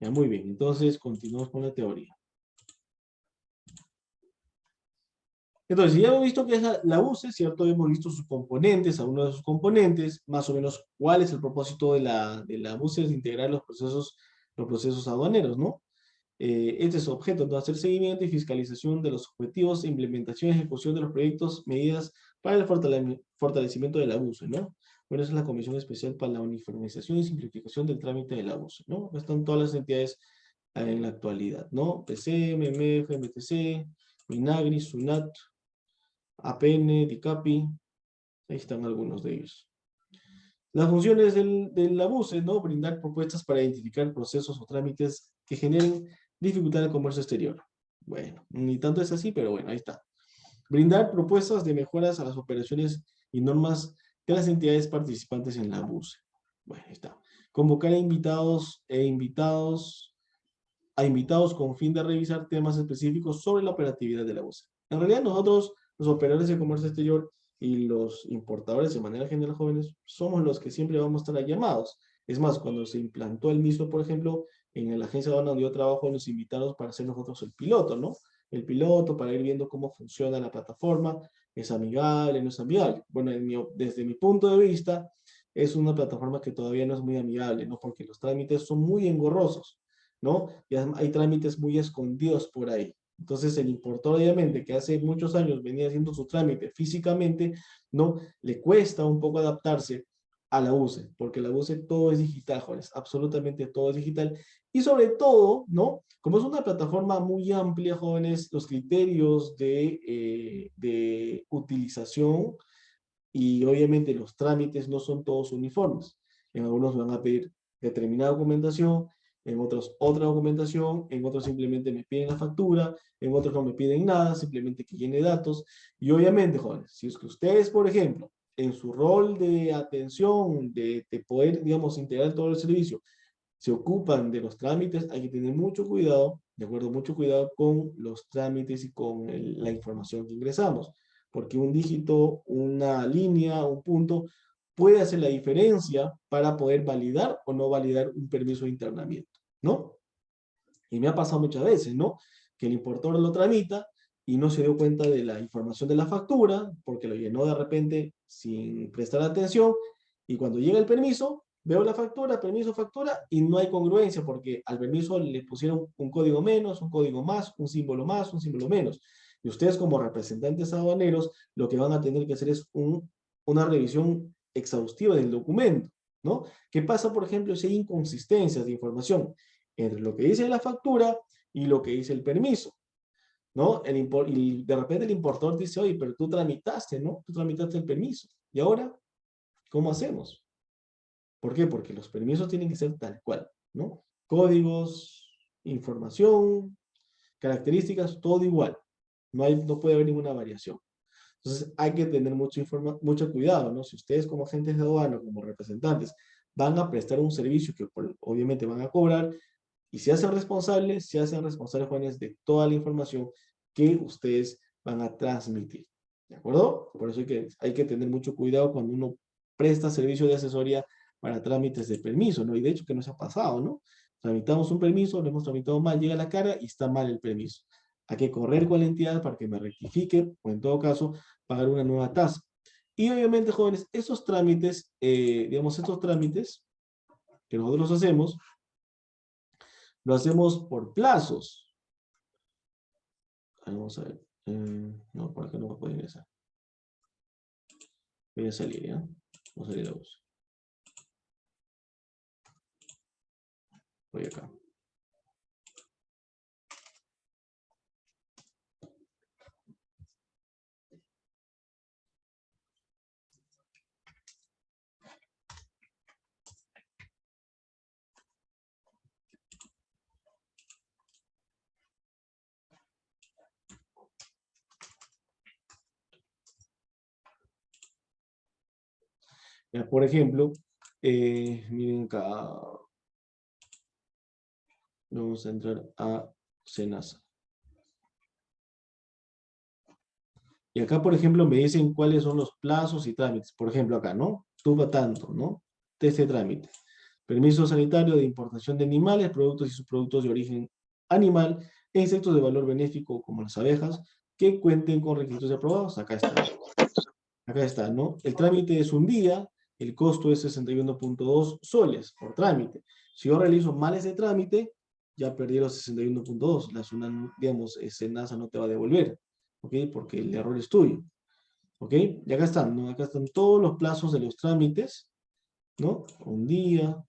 Ya, muy bien. Entonces, continuamos con la teoría. Entonces, ya hemos visto que es la UCE, ¿cierto? Hemos visto sus componentes, a uno de sus componentes, más o menos cuál es el propósito de la UCE, es integrar los procesos aduaneros, ¿no? Este es su objeto, ¿no? Hacer seguimiento y fiscalización de los objetivos, implementación y ejecución de los proyectos, medidas para el fortalecimiento de la UCE, ¿no? Bueno, esa es la Comisión Especial para la Uniformización y Simplificación del Trámite de la UCE, ¿no? Acá están todas las entidades en la actualidad, ¿no? PC, MMF, MTC, Minagri, SUNAT, APN, DICAPI, ahí están algunos de ellos. Las funciones del ABUCE, ¿no? Brindar propuestas para identificar procesos o trámites que generen dificultad al comercio exterior. Bueno, ni tanto es así, pero bueno, ahí está. Brindar propuestas de mejoras a las operaciones y normas de las entidades participantes en la ABUCE. Bueno, ahí está. Convocar a invitados con fin de revisar temas específicos sobre la operatividad de la UCE. En realidad nosotros, los operadores de comercio exterior y los importadores de manera general jóvenes, somos los que siempre vamos a estar llamados. Es más, cuando se implantó el MISO, por ejemplo, en la agencia de aduana donde yo trabajo, nos invitaron para hacer nosotros el piloto, ¿no? El piloto para ir viendo cómo funciona la plataforma, es amigable, no es amigable. Bueno, desde mi punto de vista, es una plataforma que todavía no es muy amigable, ¿no? Porque los trámites son muy engorrosos, ¿no? Y hay trámites muy escondidos por ahí. Entonces el importador, obviamente, que hace muchos años venía haciendo su trámite físicamente, ¿no? Le cuesta un poco adaptarse a la UCE, porque la UCE todo es digital, jóvenes, absolutamente todo es digital. Y sobre todo, ¿no? Como es una plataforma muy amplia, jóvenes, los criterios de utilización y obviamente los trámites no son todos uniformes. En algunos van a pedir determinada documentación, en otros otra documentación, en otros simplemente me piden la factura, en otros no me piden nada, simplemente que llene datos. Y obviamente, jóvenes, si es que ustedes, por ejemplo, en su rol de atención, de poder, digamos, integrar todo el servicio, se ocupan de los trámites, hay que tener mucho cuidado, de acuerdo, mucho cuidado con los trámites y con la información que ingresamos, porque un dígito, una línea, un punto, puede hacer la diferencia para poder validar o no validar un permiso de internamiento, ¿no? Y me ha pasado muchas veces, ¿no? Que el importador lo tramita y no se dio cuenta de la información de la factura, porque lo llenó de repente sin prestar atención, y cuando llega el permiso, veo la factura, permiso, factura, y no hay congruencia, porque al permiso le pusieron un código menos, un código más, un símbolo más, un símbolo menos. Y ustedes como representantes aduaneros, lo que van a tener que hacer es una revisión exhaustiva del documento, ¿no? ¿Qué pasa, por ejemplo, si hay inconsistencias de información entre lo que dice la factura y lo que dice el permiso, ¿no? Y de repente el importador dice, oye, pero tú tramitaste, ¿no? Tú tramitaste el permiso. ¿Y ahora cómo hacemos? ¿Por qué? Porque los permisos tienen que ser tal cual, ¿no? Códigos, información, características, todo igual. No puede haber ninguna variación. Entonces hay que tener mucho cuidado, ¿no? Si ustedes como agentes de aduana, como representantes, van a prestar un servicio que obviamente van a cobrar, Y se hacen responsables, jóvenes, de toda la información que ustedes van a transmitir. ¿De acuerdo? Por eso hay que tener mucho cuidado cuando uno presta servicio de asesoría para trámites de permiso, ¿no? Y de hecho que nos ha pasado, ¿no? Tramitamos un permiso, lo hemos tramitado mal, llega la carga y está mal el permiso. Hay que correr con la entidad para que me rectifique, o en todo caso, pagar una nueva tasa. Y obviamente, jóvenes, esos trámites, estos trámites que nosotros hacemos, lo hacemos por plazos. Vamos a ver. No, por acá no me puede ingresar. Voy a salir, ¿ya? Vamos a salir a bus. Voy acá. Ya, por ejemplo, miren acá. Vamos a entrar a Senasa. Y acá, por ejemplo, me dicen cuáles son los plazos y trámites. Por ejemplo, acá, ¿no? Tuba tanto, ¿no? Este trámite. Permiso sanitario de importación de animales, productos y subproductos de origen animal, e insectos de valor benéfico como las abejas, que cuenten con requisitos aprobados. Acá está. Acá está, ¿no? El trámite es un día, el costo es 61.2 soles por trámite. Si yo realizo mal ese trámite, ya perdí los 61.2. La zona, digamos, Senasa no te va a devolver, ¿ok? Porque el error es tuyo, ¿ok? Y acá están, ¿no? Acá están todos los plazos de los trámites, ¿no? Un día,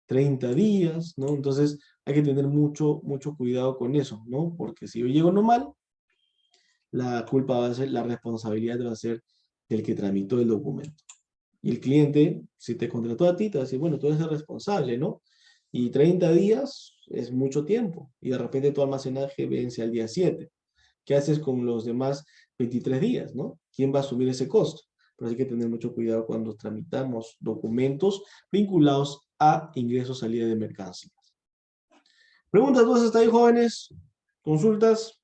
30 días, ¿no? Entonces hay que tener mucho cuidado con eso, ¿no? Porque si yo llego normal, la culpa va a ser, la responsabilidad va a ser del que tramitó el documento. Y el cliente, si te contrató a ti, te va a decir, bueno, tú eres el responsable, ¿no? Y 30 días es mucho tiempo. Y de repente tu almacenaje vence al día 7. ¿Qué haces con los demás 23 días, no? ¿Quién va a asumir ese costo? Pero hay que tener mucho cuidado cuando tramitamos documentos vinculados a ingresos, salida de mercancías. ¿Preguntas, dudas hasta ahí, jóvenes? ¿Consultas?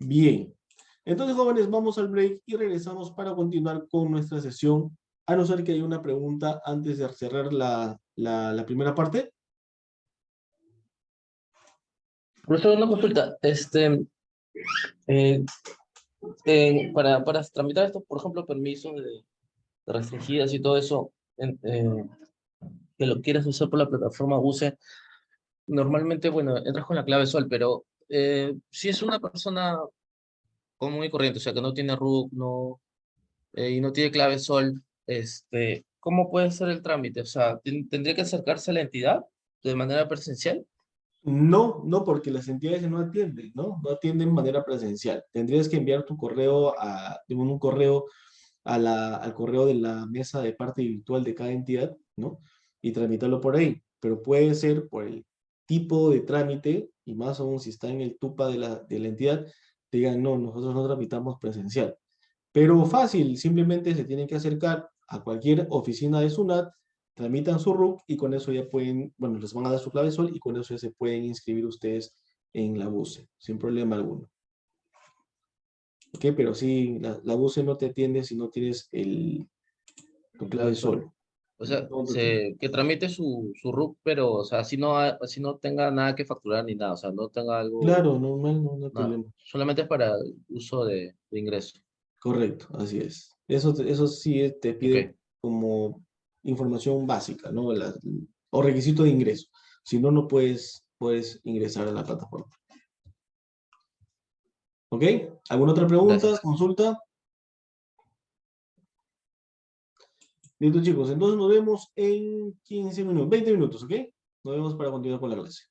Bien. Entonces, jóvenes, vamos al break y regresamos para continuar con nuestra sesión, a no ser que haya una pregunta antes de cerrar la primera parte. Profesor, una consulta. Para tramitar esto, por ejemplo, permisos de restringidas y todo eso, que lo quieras usar por la plataforma UCE, normalmente, bueno, entras con la clave SOL, pero si es una persona común y corriente, o sea, que no tiene RUC, y no tiene clave SOL, ¿cómo puede ser el trámite? O sea, ¿tendría que acercarse a la entidad de manera presencial? No, no, porque las entidades no atienden, ¿no? No atienden de manera presencial. Tendrías que enviar tu correo un correo al correo de la mesa de parte virtual de cada entidad, ¿no? Y tramitarlo por ahí. Pero puede ser por el tipo de trámite, y más aún si está en el TUPA de la entidad, digan, no, nosotros no tramitamos presencial. Pero fácil, simplemente se tienen que acercar a cualquier oficina de SUNAT, tramitan su RUC y con eso ya pueden, bueno, les van a dar su clave SOL y con eso ya se pueden inscribir ustedes en la BUCE, sin problema alguno. ¿Ok? Pero sí, la BUCE no te atiende si no tienes tu clave SOL. O sea, No te atiende. que tramite su RUC, pero, o sea, así no tenga nada que facturar ni nada, o sea, no tenga algo, Claro, normal, no hay nada, problema. solamente es para uso de ingreso. Correcto, así es. Eso sí te pide Ok. como información básica, ¿no? O requisito de ingreso. Si no, no puedes ingresar a la plataforma. ¿Ok? ¿Alguna otra pregunta, Gracias. consulta? Listo, chicos. Entonces nos vemos en 15 minutos, 20 minutos, ¿ok? Nos vemos para continuar con la clase.